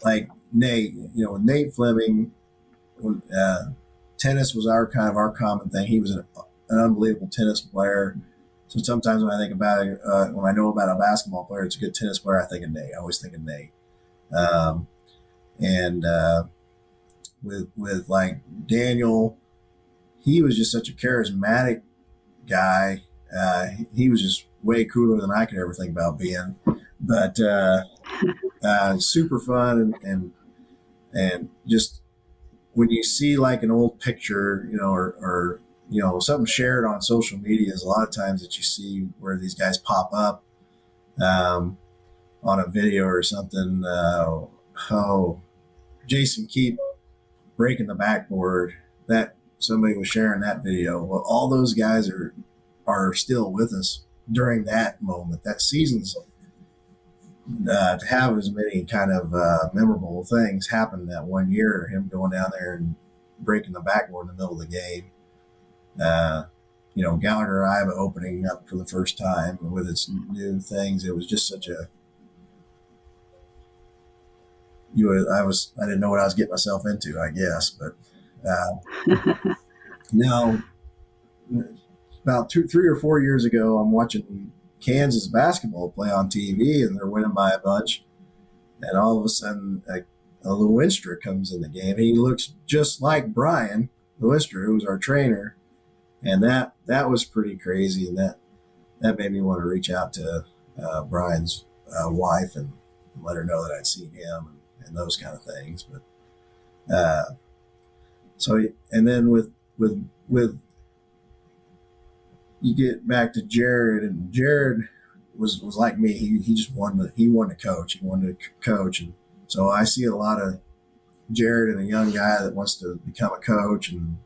like Nate, with Nate Fleming, tennis was our common thing. He was an unbelievable tennis player. So sometimes when I think about it, when I know about a basketball player, it's a good tennis player, I think of Nate. I always think of Nate. With like Daniel, he was just such a charismatic guy. He was just way cooler than I could ever think about being, but super fun and just when you see like an old picture, or something shared on social media, is a lot of times that you see where these guys pop up on a video or something. Jason Keep breaking the backboard, that somebody was sharing that video. Well, all those guys are still with us during that moment. That season's to have as many kind of memorable things happen that one year, him going down there and breaking the backboard in the middle of the game. Gallagher Iva opening up for the first time with its new things. It was just such a I didn't know what I was getting myself into, I guess. But now, about 3 or 4 years ago, I'm watching Kansas basketball play on TV, and they're winning by a bunch. And all of a sudden, a Lewinstra comes in the game. And he looks just like Brian Lewinstra, who was our trainer, and that was pretty crazy. And that made me want to reach out to Brian's wife and let her know that I'd seen him and those kind of things. But so, and then with you get back to Jared, and Jared was like me. He just wanted to coach. He wanted to coach, and so I see a lot of Jared and a young guy that wants to become a coach. And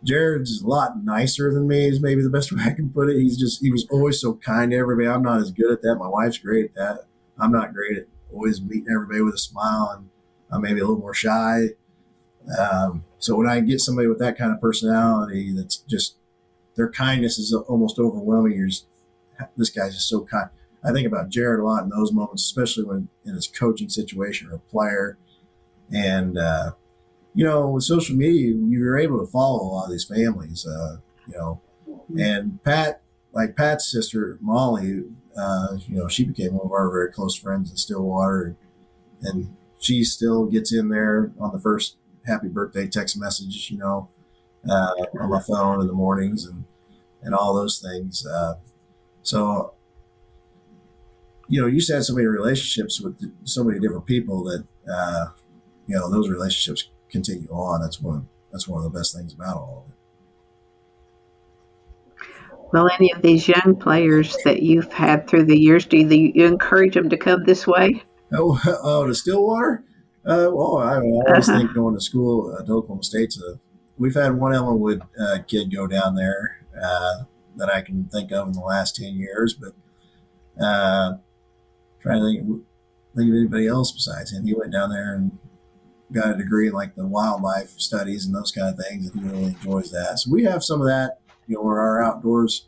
Jared's a lot nicer than me, is maybe the best way I can put it. He was always so kind to everybody. I'm not as good at that. My wife's great at that. I'm not great at always meeting everybody with a smile, and I'm maybe a little more shy. So when I get somebody with that kind of personality, that's just, their kindness is almost overwhelming. This guy's just so kind. I think about Jared a lot in those moments, especially when in his coaching situation or a player. And, with social media, you're able to follow a lot of these families, and Pat's sister, Molly, she became one of our very close friends in Stillwater. And she still gets in there on the first happy birthday text message, on my phone in the mornings and all those things. So, you said so many relationships with so many different people that, those relationships continue on. That's one of the best things about all of it. Well, any of these young players that you've had through the years, do you encourage them to come this way? Oh, to Stillwater? Well, I always think going to school at Oklahoma State's we've had one Ellenwood kid go down there that I can think of in the last 10 years, but trying to think of anybody else besides him. He went down there and got a degree in like the wildlife studies and those kind of things, and he really enjoys that. So we have some of that, where our outdoorsmen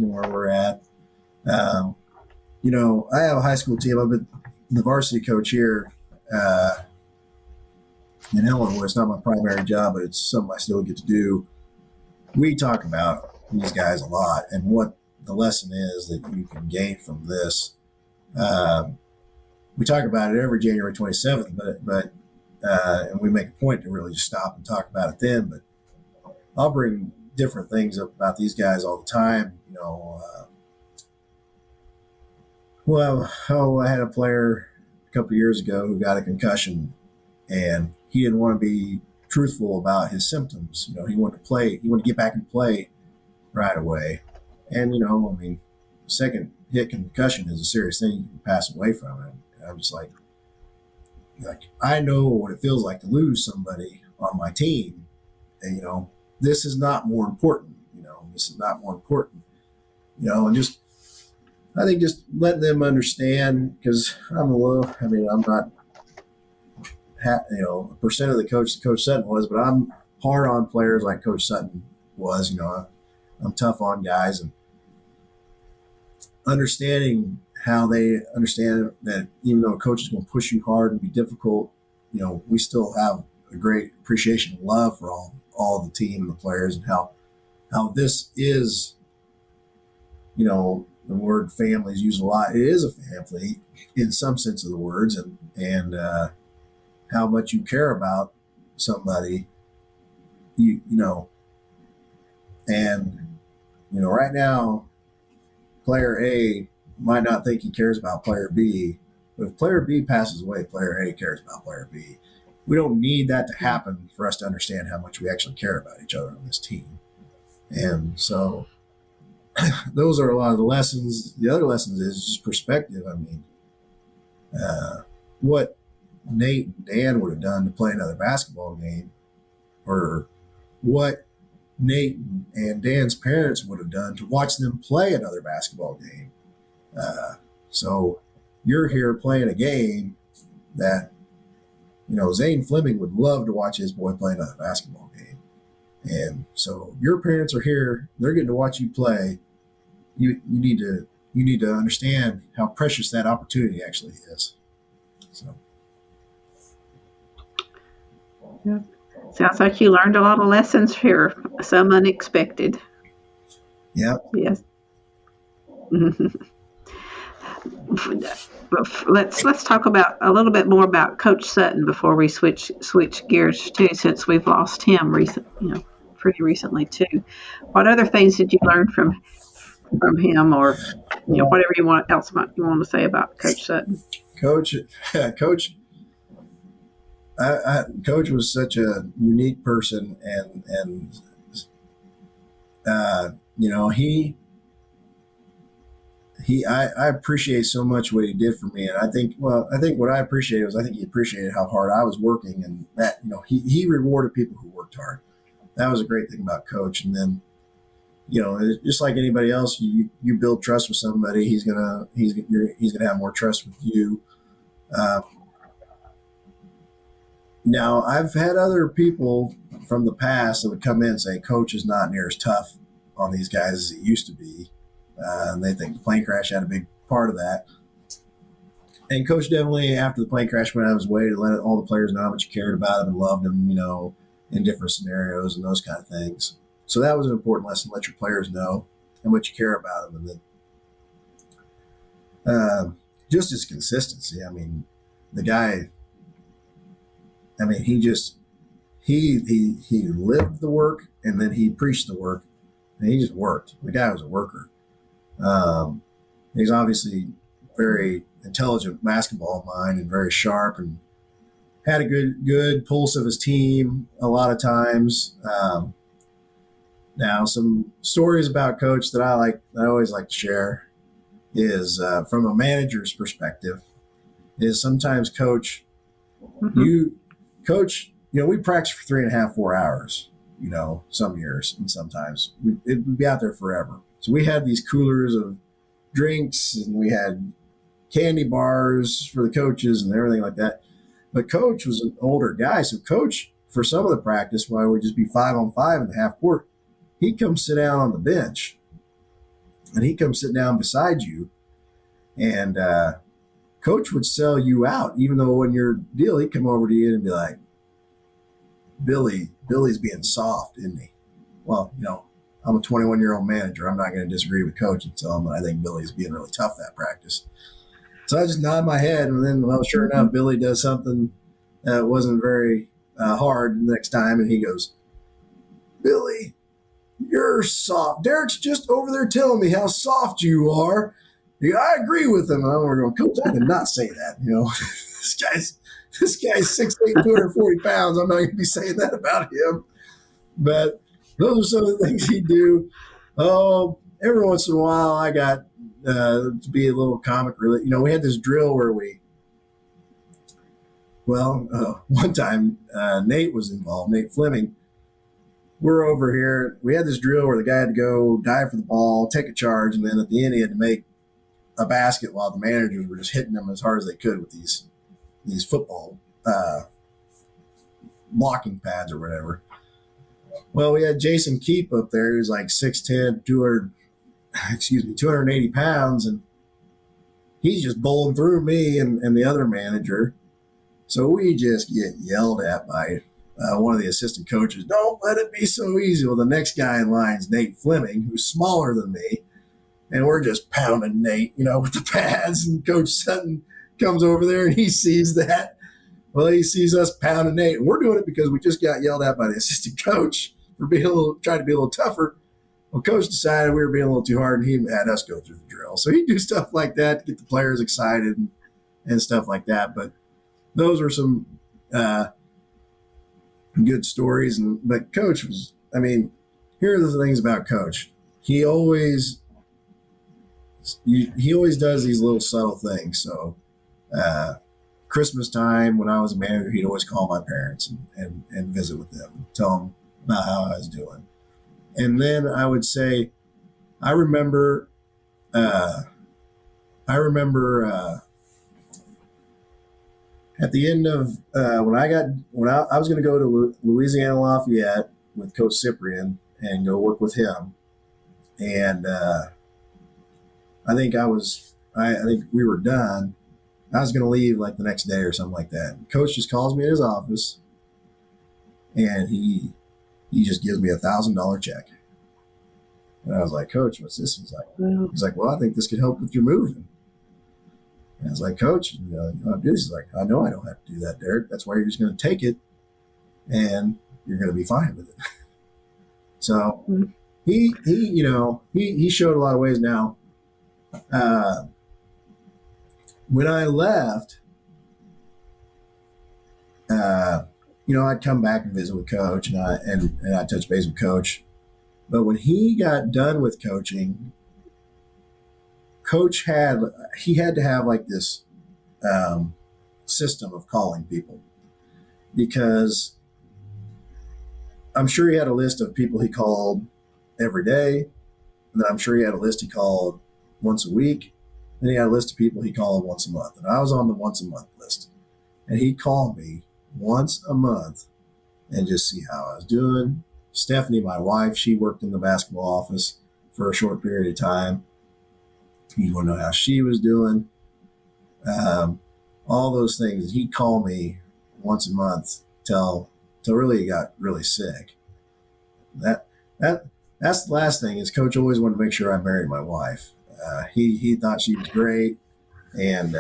where we're at. I have a high school team. I've been the varsity coach here in Ellenwood. It's not my primary job, but it's something I still get to do. We talk about these guys a lot and what the lesson is that you can gain from this. We talk about it every January 27th, but and we make a point to really just stop and talk about it then. But I'll bring different things up about these guys all the time. I had a player a couple of years ago who got a concussion, and he didn't want to be truthful about his symptoms. He wanted to play. He wanted to get back and play right away. And, second hit concussion is a serious thing. You can pass away from it. And I'm just like, I know what it feels like to lose somebody on my team. And, this is not more important. This is not more important. And I think just letting them understand, because I'm not, a percent of the coach that Coach Sutton was, but I'm hard on players like Coach Sutton was. I'm tough on guys, and understanding how they understand that even though a coach is going to push you hard and be difficult, we still have a great appreciation and love for all the team and the players, and how this is, the word family is used a lot. It is a family in some sense of the words, and how much you care about somebody, and right now, player A might not think he cares about player B, but if player B passes away, player A cares about player B. We don't need that to happen for us to understand how much we actually care about each other on this team. And so those are a lot of the lessons. The other lessons is just perspective. What Nate and Dan would have done to play another basketball game, or what Nate and Dan's parents would have done to watch them play another basketball game. So you're here playing a game that, Zane Fleming would love to watch his boy play another basketball game. And so your parents are here, they're getting to watch you play. You need to understand how precious that opportunity actually is. So. Yeah. Sounds like you learned a lot of lessons here, some unexpected. Yeah. Yes. Let's talk about a little bit more about Coach Sutton before we switch gears too, since we've lost him pretty recently too. What other things did you learn from him, or whatever you want to say about Coach Sutton? Coach, Coach was such a unique person, and I appreciate so much what he did for me, and I think what I appreciated was I think he appreciated how hard I was working, and that he rewarded people who worked hard. That was a great thing about Coach. And then just like anybody else, you build trust with somebody, he's gonna have more trust with you. Now, I've had other people from the past that would come in and say, Coach is not near as tough on these guys as it used to be. And they think the plane crash had a big part of that. And Coach definitely, after the plane crash, went out of his way to let all the players know how much he cared about them and loved them, in different scenarios and those kind of things. So that was an important lesson. Let your players know how much you care about them. And then just his consistency. I mean, the guy, he just he lived the work, and then he preached the work, and he just worked. The guy was a worker. He's obviously very intelligent basketball mind and very sharp, and had a good pulse of his team a lot of times. Now, some stories about Coach that I always like to share is from a manager's perspective. Is sometimes Coach, we practice for 3.5, 4 hours, some years, and sometimes we'd be out there forever. So we had these coolers of drinks, and we had candy bars for the coaches and everything like that. But Coach was an older guy. So Coach, for some of the practice, while we'd just be 5-on-5 in the half court, he'd come sit down on the bench, and he'd come sit down beside you. And Coach would sell you out, even though in your deal, he'd come over to you and be like, Billy's being soft, isn't he? Well, I'm a 21-year-old manager. I'm not going to disagree with Coach and tell him I think Billy's being really tough that practice. So I just nod my head, and then, sure enough, Billy does something that wasn't very hard the next time, and he goes, Billy, you're soft. Derek's just over there telling me how soft you are. I agree with him. And I'm going, Coach, I did not say that. This guy's 6'8", 240 pounds. I'm not going to be saying that about him. But those are some of the things he'd do. Oh, every once in a while, I got to be a little comic relief. We had this drill where one time Nate was involved, Nate Fleming. We're over here. We had this drill where the guy had to go dive for the ball, take a charge, and then at the end he had to make a basket while the managers were just hitting them as hard as they could with these football blocking pads or whatever. Well, we had Jason Keep up there. He was like 6'10", 280 pounds, and he's just bowling through me and the other manager. So we just get yelled at by one of the assistant coaches. Don't let it be so easy. Well, the next guy in line is Nate Fleming, who's smaller than me, and we're just pounding Nate, with the pads. And Coach Sutton comes over there, and he sees that. Well, he sees us pounding Nate, and we're doing it because we just got yelled at by the assistant coach for trying to be a little tougher. Well, Coach decided we were being a little too hard, and he had us go through the drill. So he'd do stuff like that to get the players excited and stuff like that. But those were some good stories. But Coach was, here are the things about Coach. He always does these little subtle things. So Christmas time, when I was a manager, he'd always call my parents and visit with them, tell them about how I was doing. And then I would say, I remember at the end of when I was going to go to Louisiana Lafayette with Coach Cyprian and go work with him, and I think we were done. I was going to leave like the next day or something like that. Coach just calls me in his office, and he just gives me $1,000 check. And I was like, Coach, what's this? He's like, well, I think this could help with your moving. And I was like, Coach, you know how to do this? He's like, I know I don't have to do that, Derek. That's why you're just going to take it, and you're going to be fine with it. So he showed a lot of ways. Now, when I left, I'd come back and visit with Coach, and I'd touch base with Coach. But when he got done with coaching, Coach had to have like this system of calling people, because I'm sure he had a list of people he called every day, and then I'm sure he had a list he called once a week, and he had a list of people he called once a month, and I was on the once a month list, and he'd call me once a month and just see how I was doing. Stephanie, my wife, she worked in the basketball office for a short period of time. He'd want to know how she was doing. All those things. He'd call me once a month till really he got really sick. That's the last thing is Coach always wanted to make sure I married my wife. He thought she was great, and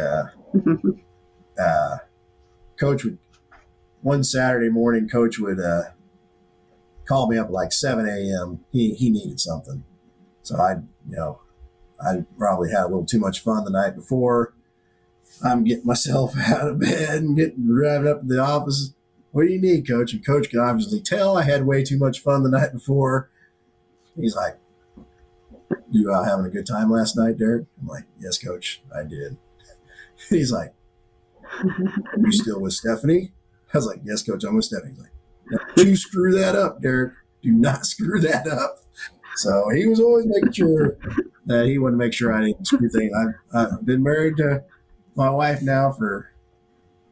Coach would, one Saturday morning, Coach would call me up at like 7 a.m. He needed something, so I probably had a little too much fun the night before. I'm getting myself out of bed and driving up to the office. What do you need, Coach? And Coach could obviously tell I had way too much fun the night before. He's like, you out having a good time last night, Derek? I'm like, yes, Coach, I did. He's like, are you still with Stephanie? I was like, yes, Coach, I'm with Stephanie. He's like, don't you screw that up, Derek. Do not screw that up. So he was always making sure that he wanted to make sure I didn't screw things. I've been married to my wife now for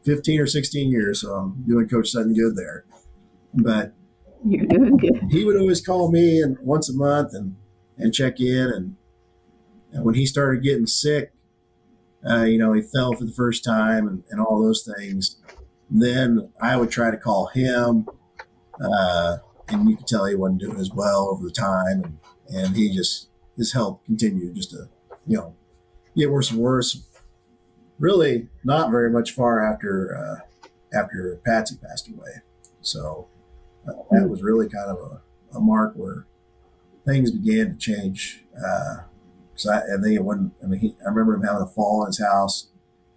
15 or 16 years, so I'm doing Coach Sutton good there. But you're doing good. He would always call me once a month and check in. And when he started getting sick, he fell for the first time and all those things. Then I would try to call him, and you could tell he wasn't doing as well over the time. And his health continued just to, get worse and worse. Really not very much far after Patsy passed away. So that was really kind of a mark where things began to change. I remember him having a fall in his house,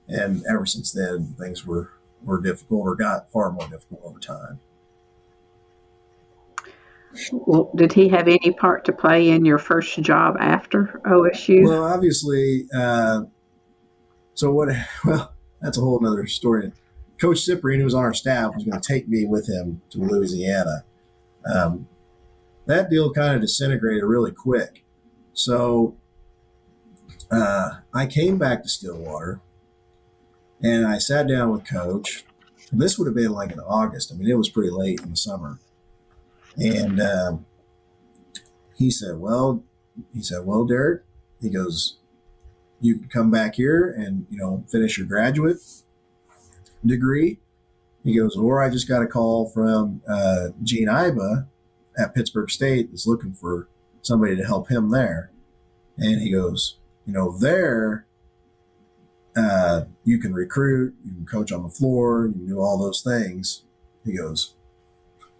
and ever since then things were difficult, or got far more difficult over time. Well, did he have any part to play in your first job after OSU? Well, obviously. That's a whole nother story. Coach Cyprian, who was on our staff, was going to take me with him to Louisiana. That deal kind of disintegrated really quick. So I came back to Stillwater, and I sat down with Coach. And this would have been like in August. I mean, it was pretty late in the summer. And he said, well, Derek, he goes, you can come back here and, finish your graduate degree. He goes, or I just got a call from Gene Iba at Pittsburgh State that's looking for somebody to help him there. And he goes, there you can recruit, you can coach on the floor, you can do all those things. He goes,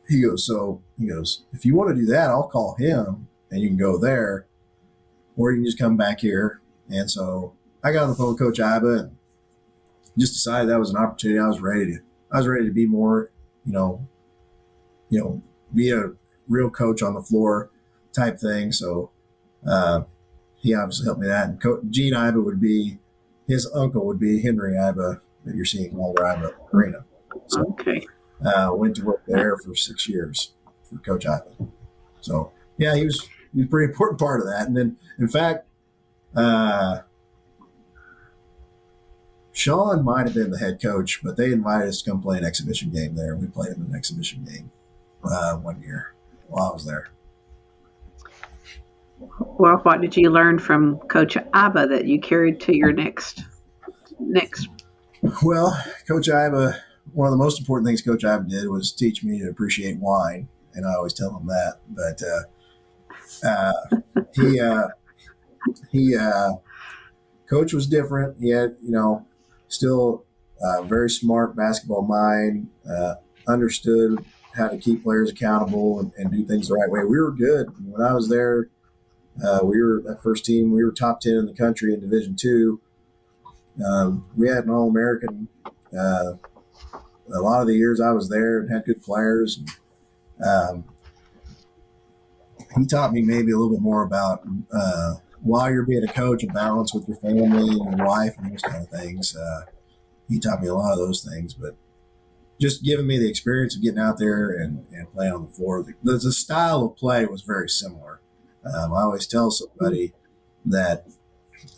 if you want to do that, I'll call him and you can go there, or you can just come back here. And so I got on the phone with Coach Iba and just decided that was an opportunity. I was ready to be more, be a real coach on the floor type thing. So he obviously helped me that. And Gene Iba his uncle would be Henry Iba that you're seeing Walter Iba Arena. So, okay. Went to work there for 6 years for Coach Iba. So yeah, he was a pretty important part of that. And then, in fact, Sean might have been the head coach, but they invited us to come play an exhibition game there. We played him in an exhibition game 1 year while I was there. Well, what did you learn from Coach Iba that you carried to your next Well, Coach Iba, one of the most important things Coach Iba did was teach me to appreciate wine, and I always tell him that. But uh, he he Coach was different. He had, still a very smart basketball mind, understood how to keep players accountable and do things the right way. We were good. When I was there, we were that first team. We were top 10 in the country in Division II. We had an All-American a lot of the years I was there and had good players. Um, he taught me maybe a little bit more about while you're being a coach, a balance with your family and your wife and those kind of things. He taught me a lot of those things, but just giving me the experience of getting out there and playing on the floor. The style of play was very similar. I always tell somebody that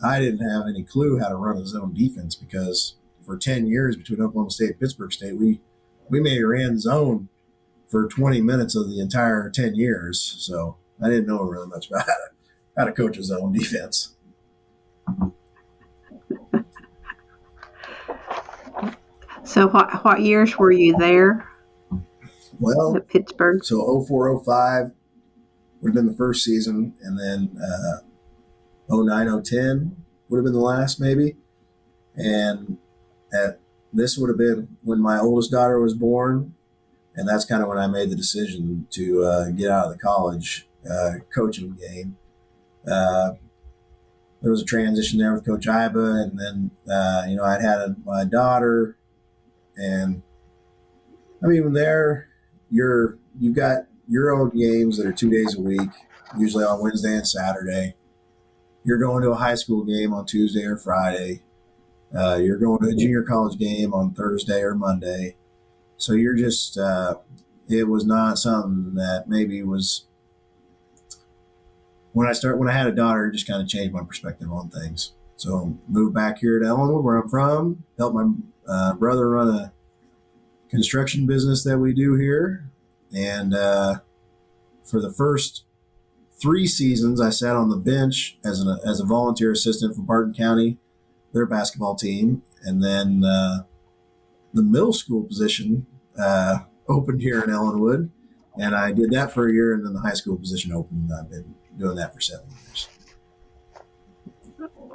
I didn't have any clue how to run a zone defense because for 10 years between Oklahoma State and Pittsburgh State, we maybe ran zone for 20 minutes of the entire 10 years. So I didn't know really much about how to coach a zone defense. So what years were you there Well, at Pittsburgh? so 04, 05 would have been the first season, and then 09, 010 would have been the last maybe. And this would have been when my oldest daughter was born, and that's kind of when I made the decision to get out of the college coaching game. There was a transition there with Coach Iba, and then I'd had my daughter, and I mean, when there, you've got your own games that are 2 days a week, usually on Wednesday and Saturday. You're going to a high school game on Tuesday or Friday. You're going to a junior college game on Thursday or Monday. So you're just, it was not something that maybe was, when I had a daughter, it just kind of changed my perspective on things. So moved back here to Ellenwood, where I'm from, helped my brother run a construction business that we do here. And for the first 3 seasons, I sat on the bench as a volunteer assistant for Barton County, their basketball team. And then the middle school position opened here in Ellenwood, and I did that for a year, and then the high school position opened, and I've been doing that for 7 years.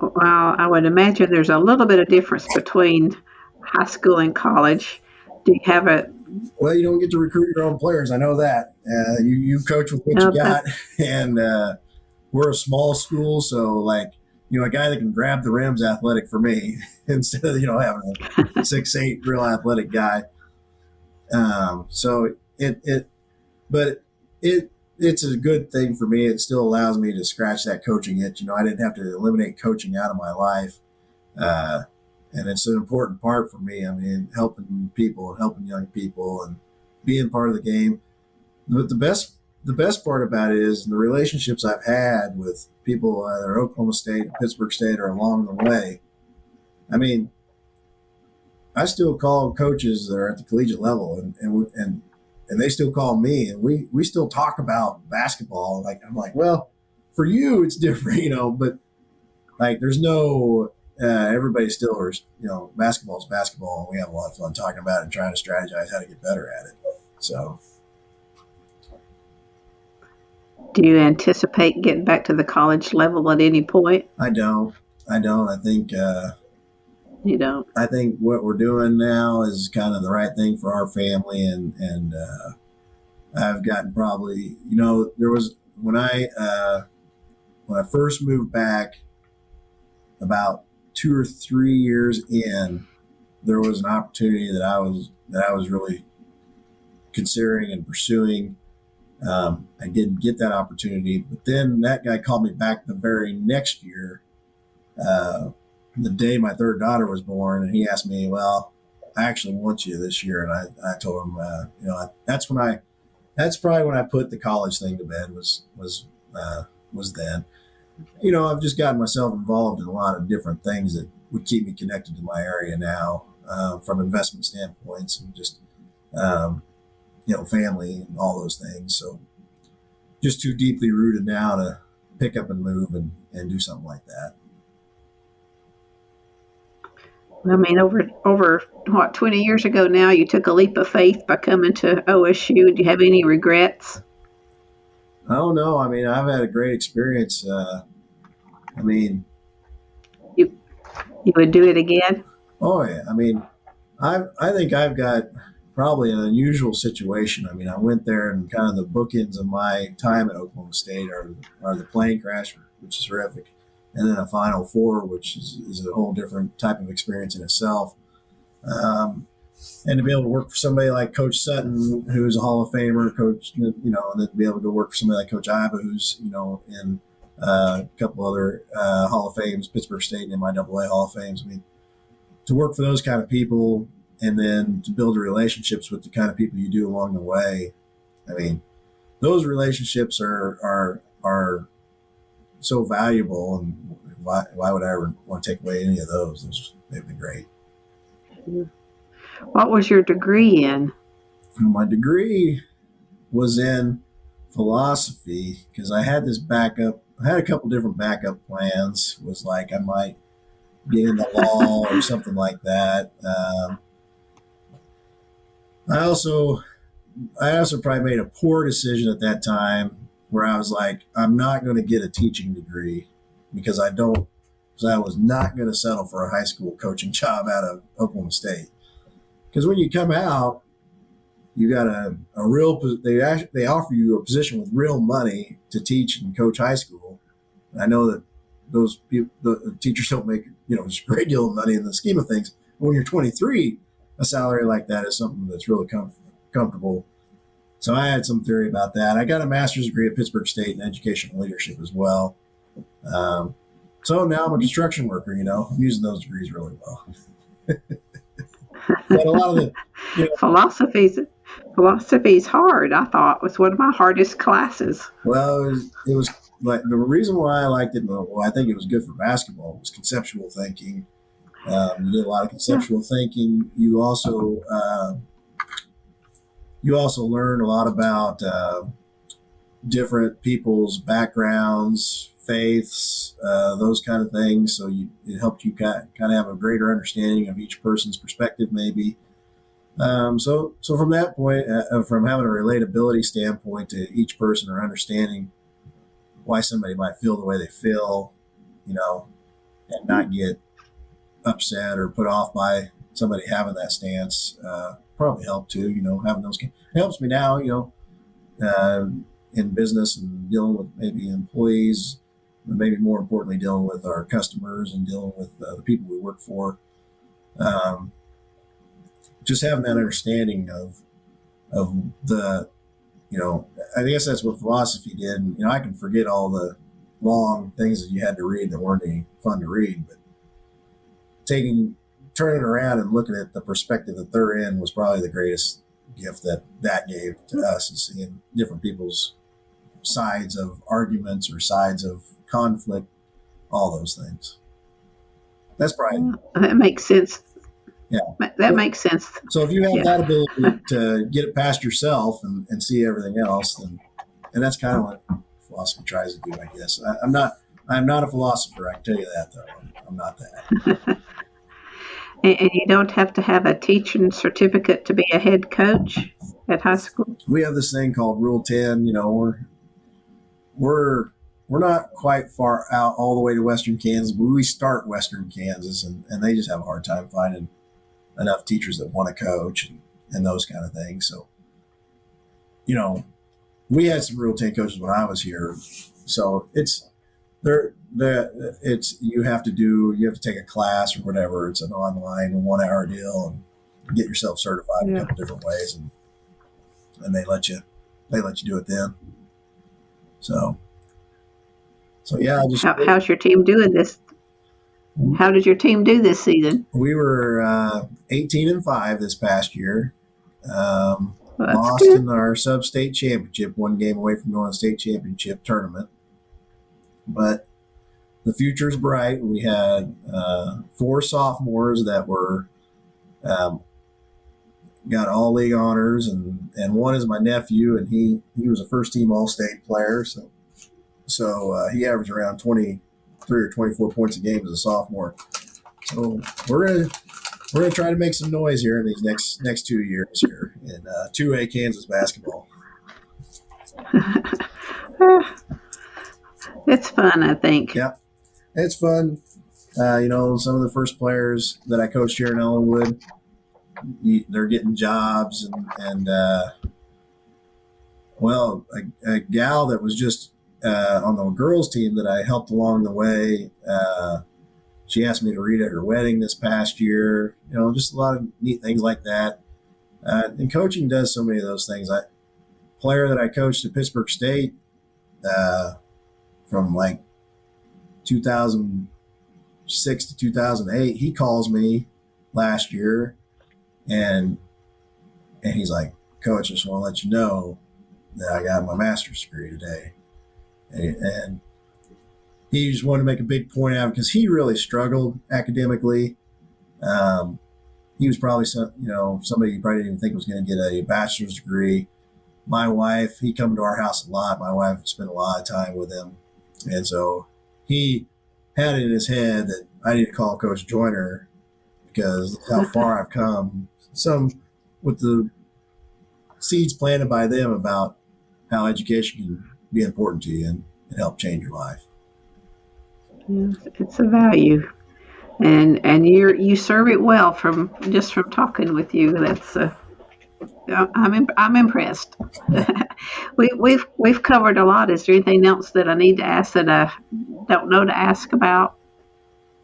Well, I would imagine there's a little bit of difference between high school and college. Do you have a? Well, you don't get to recruit your own players. I know that. You coach with what you got, and we're a small school, so like a guy that can grab the rim's athletic for me instead of having a 6'8" real athletic guy. So it's a good thing for me. It still allows me to scratch that coaching itch. I didn't have to eliminate coaching out of my life. And it's an important part for me. I mean, helping people and helping young people and being part of the game. But the best part about it is the relationships I've had with people either Oklahoma State, Pittsburgh State, or along the way. I mean, I still call coaches that are at the collegiate level, and they still call me, and we still talk about basketball. Like I'm like, well, for you it's different, but like there's no. Everybody still is, basketball is basketball, and we have a lot of fun talking about it and trying to strategize how to get better at it. So, do you anticipate getting back to the college level at any point? I don't. I think you don't. I think what we're doing now is kind of the right thing for our family, and I've gotten probably, there was when I first moved back about 2 or 3 years in, there was an opportunity that I was really considering and pursuing. I didn't get that opportunity, but then that guy called me back the very next year, the day my third daughter was born, and he asked me, "Well, I actually want you this year," and I told him, that's probably when I put the college thing to bed was then. I've just gotten myself involved in a lot of different things that would keep me connected to my area now, from investment standpoints and just, family and all those things. So just too deeply rooted now to pick up and move and do something like that. I mean, over what 20 years ago now, you took a leap of faith by coming to OSU. Do you have any regrets? I don't know. I mean, I've had a great experience. I mean, You you would do it again? oh yeah. I mean, I think I've got probably an unusual situation. I mean, I went there and kind of the bookends of my time at Oklahoma State are the plane crash, which is horrific, and then a Final Four, which is a whole different type of experience in itself. Um, and to be able to work for somebody like Coach Sutton, who's a Hall of Famer, coach, and then to be able to work for somebody like Coach Iba, who's in a couple other Hall of Fames, Pittsburgh State and MIAA Hall of Fames. I mean, to work for those kind of people and then to build relationships with the kind of people you do along the way. I mean, those relationships are so valuable, and why would I ever want to take away any of those? They've been great. What was your degree in? My degree was in philosophy because I had this backup. I had a couple different backup plans. Was like I might get into law or something like that. I also probably made a poor decision at that time where I was like, I'm not going to get a teaching degree because I was not going to settle for a high school coaching job out of Oklahoma State. Because when you come out, you got a real, they offer you a position with real money to teach and coach high school. And I know that those people, the teachers don't make, a great deal of money in the scheme of things. But when you're 23, a salary like that is something that's really comfortable. So I had some theory about that. I got a master's degree at Pittsburgh State in educational leadership as well. So now I'm a construction worker, I'm using those degrees really well. But a lot of the Philosophy's hard. I thought was one of my hardest classes. Well, it was like the reason why I liked it. Well, I think it was good for basketball. Was conceptual thinking. You did a lot of conceptual thinking. You also learn a lot about different people's backgrounds, faiths, those kind of things. So it helped you kind of have a greater understanding of each person's perspective, maybe. So from that point, from having a relatability standpoint to each person or understanding why somebody might feel the way they feel, and not get upset or put off by somebody having that stance, probably helped too, having those. It helps me now, in business and dealing with maybe employees, but maybe more importantly, dealing with our customers and dealing with the people we work for. Just having that understanding of the, I guess that's what philosophy did. And, I can forget all the long things that you had to read that weren't any fun to read, but turning around and looking at the perspective that they're in was probably the greatest gift that gave to us, is seeing different people's sides of arguments or sides of conflict, all those things. That's probably that makes sense. Yeah, that makes sense. So if you have that ability to get it past yourself and see everything else, and that's kind of what philosophy tries to do, I guess. I'm not a philosopher. I can tell you that, though. I'm not that. And you don't have to have a teaching certificate to be a head coach at high school? We have this thing called Rule 10. We're not quite far out all the way to Western Kansas, but we start Western Kansas, and they just have a hard time finding enough teachers that want to coach and those kind of things. So, we had some Rule 10 coaches when I was here. So you have to take a class or whatever. It's an online 1-hour deal and get yourself certified in a couple different ways, and they let you do it then. So yeah. How's your team doing this? How did your team do this season? We were 18-5 this past year. Lost good. in our sub-state championship, one game away from going to state championship tournament. But the future's bright. We had 4 sophomores that were got all league honors, and one is my nephew, and he was a first-team All-State player. So he averaged around 23 or 24 points a game as a sophomore. So we're gonna try to make some noise here in these next 2 years here in 2A Kansas basketball. It's fun, I think. Yeah, it's fun. Some of the first players that I coached here in Ellenwood, they're getting jobs, and a gal that was just on the girls team that I helped along the way. She asked me to read at her wedding this past year. Just a lot of neat things like that. And coaching does so many of those things. Player that I coached at Pittsburgh State from like 2006 to 2008, he calls me last year, and he's like, "Coach, I just want to let you know that I got my master's degree today." And he just wanted to make a big point out because he really struggled academically. He was probably somebody you probably didn't even think was going to get a bachelor's degree. My wife, he come to our house a lot. My wife spent a lot of time with him, and so he had it in his head that I need to call Coach Joyner because how far I've come. Some with the seeds planted by them about how education can be important to you and help change your life. It's a value, and you serve it well from talking with you. That's I'm impressed. We've covered a lot. Is there anything else that I need to ask that I don't know to ask about?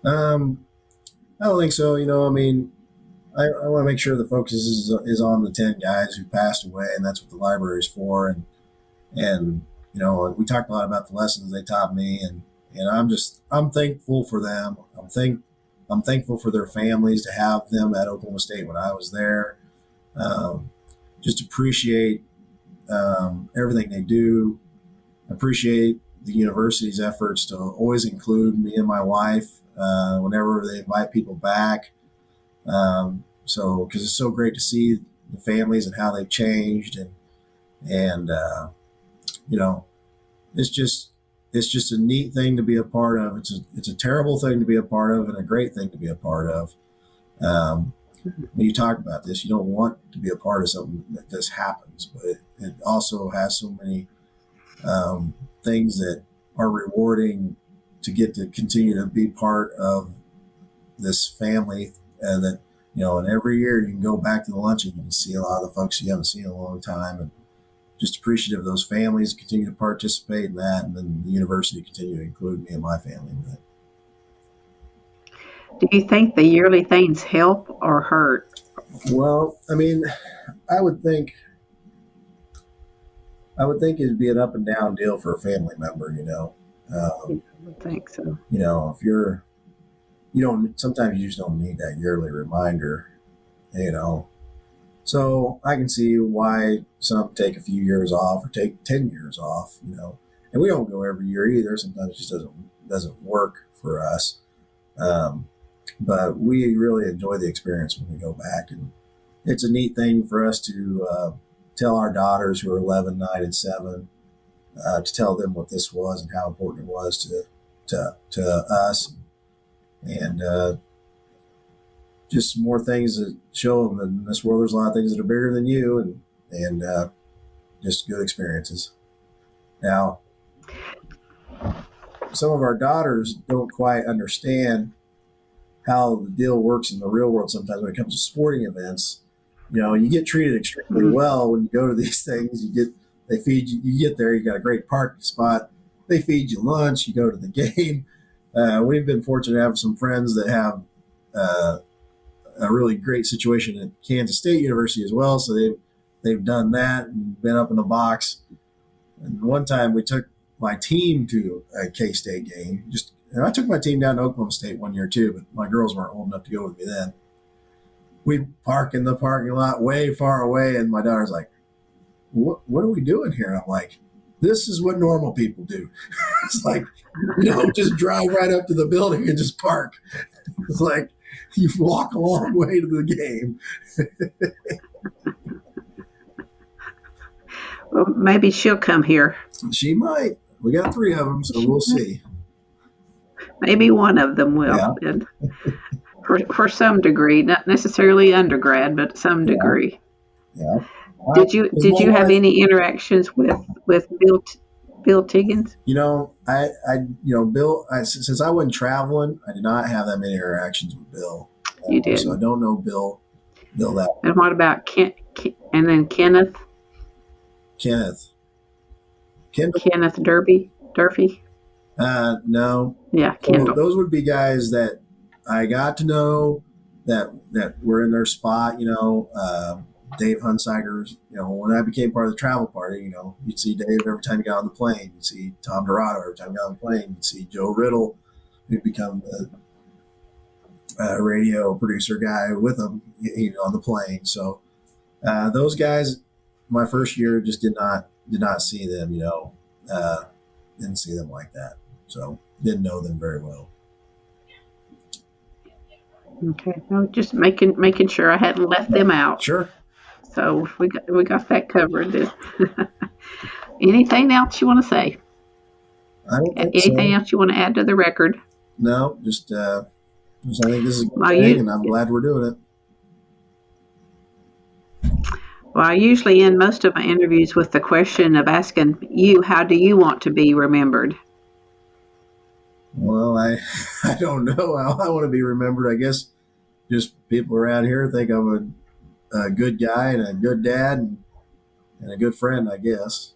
I don't think so. I want to make sure the focus is on the 10 guys who passed away, and that's what the library is for. And we talked a lot about the lessons they taught me, and I'm thankful for them. I'm thankful for their families to have them at Oklahoma State when I was there. Just appreciate everything they do. Appreciate the university's efforts to always include me and my wife whenever they invite people back. Because it's so great to see the families and how they've changed, and it's just a neat thing to be a part of. It's a terrible thing to be a part of, and a great thing to be a part of. When you talk about this, you don't want to be a part of something that this happens, but it also has so many things that are rewarding to get to continue to be part of this family, and that and every year you can go back to the luncheon, you can see a lot of the folks you haven't seen in a long time, and just appreciative of those families continue to participate in that, and then the university continue to include me and my family in that. Do you think the yearly things help or hurt? Well, I would think it'd be an up and down deal for a family member. I would think so. If sometimes you just don't need that yearly reminder. So I can see why some take a few years off or take 10 years off. And we don't go every year either. Sometimes it just doesn't work for us. But we really enjoy the experience when we go back, and it's a neat thing for us to tell our daughters who are 11, 9, and 7 to tell them what this was and how important it was to us, and just more things that show them that in this world there's a lot of things that are bigger than you, and just good experiences. Now, some of our daughters don't quite understand how the deal works in the real world sometimes when it comes to sporting events. You get treated extremely well when you go to these things. They feed you, you get there, you got a great parking spot, they feed you lunch, you go to the game. We've been fortunate to have some friends that have a really great situation at Kansas State University as well. So they've done that and been up in the box. And one time we took my team to a K-State game, and I took my team down to Oklahoma State one year too, but my girls weren't old enough to go with me then. We park in the parking lot way far away, and my daughter's like, what are we doing here? And I'm like, this is what normal people do. It's like, just drive right up to the building and just park. It's like you walk a long way to the game. Well, maybe she'll come here. She might. We got 3 of them, so we'll see. Maybe one of them will. Yeah. for some degree, not necessarily undergrad, but some Yeah. degree. Yeah. Did you have any interactions with Bill Tiggins? Bill. Since I wasn't traveling, I did not have that many interactions with Bill. You did. So I don't know Bill that. And what about and then Kenneth? Kenneth Durfee? No. Yeah, So Kendall. those would be guys that I got to know that were in their spot. Dave Hunsiker's. When I became part of the travel party, you'd see Dave every time you got on the plane. You'd see Tom Dorado every time you got on the plane. You'd see Joe Riddle, who'd become the radio producer guy with him, on the plane. So those guys, my first year, just did not see them. Didn't see them like that. So didn't know them very well. Okay, no, just making sure I hadn't left them out. Sure. So we got that covered. Anything else you want to say? I don't think Anything so. else you want to add to the record? No, just I think this is a good thing, and I'm glad we're doing it. Well, I usually end most of my interviews with the question of asking you, how do you want to be remembered? Well, I don't know how I want to be remembered. I guess just people around here think I'm a good guy and a good dad and a good friend, I guess,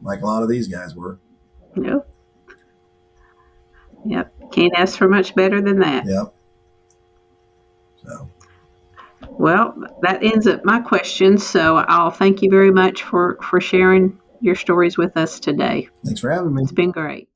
like a lot of these guys were. Yep. Can't ask for much better than that. Yep. So. Well, that ends up my questions. So I'll thank you very much for sharing your stories with us today. Thanks for having me. It's been great.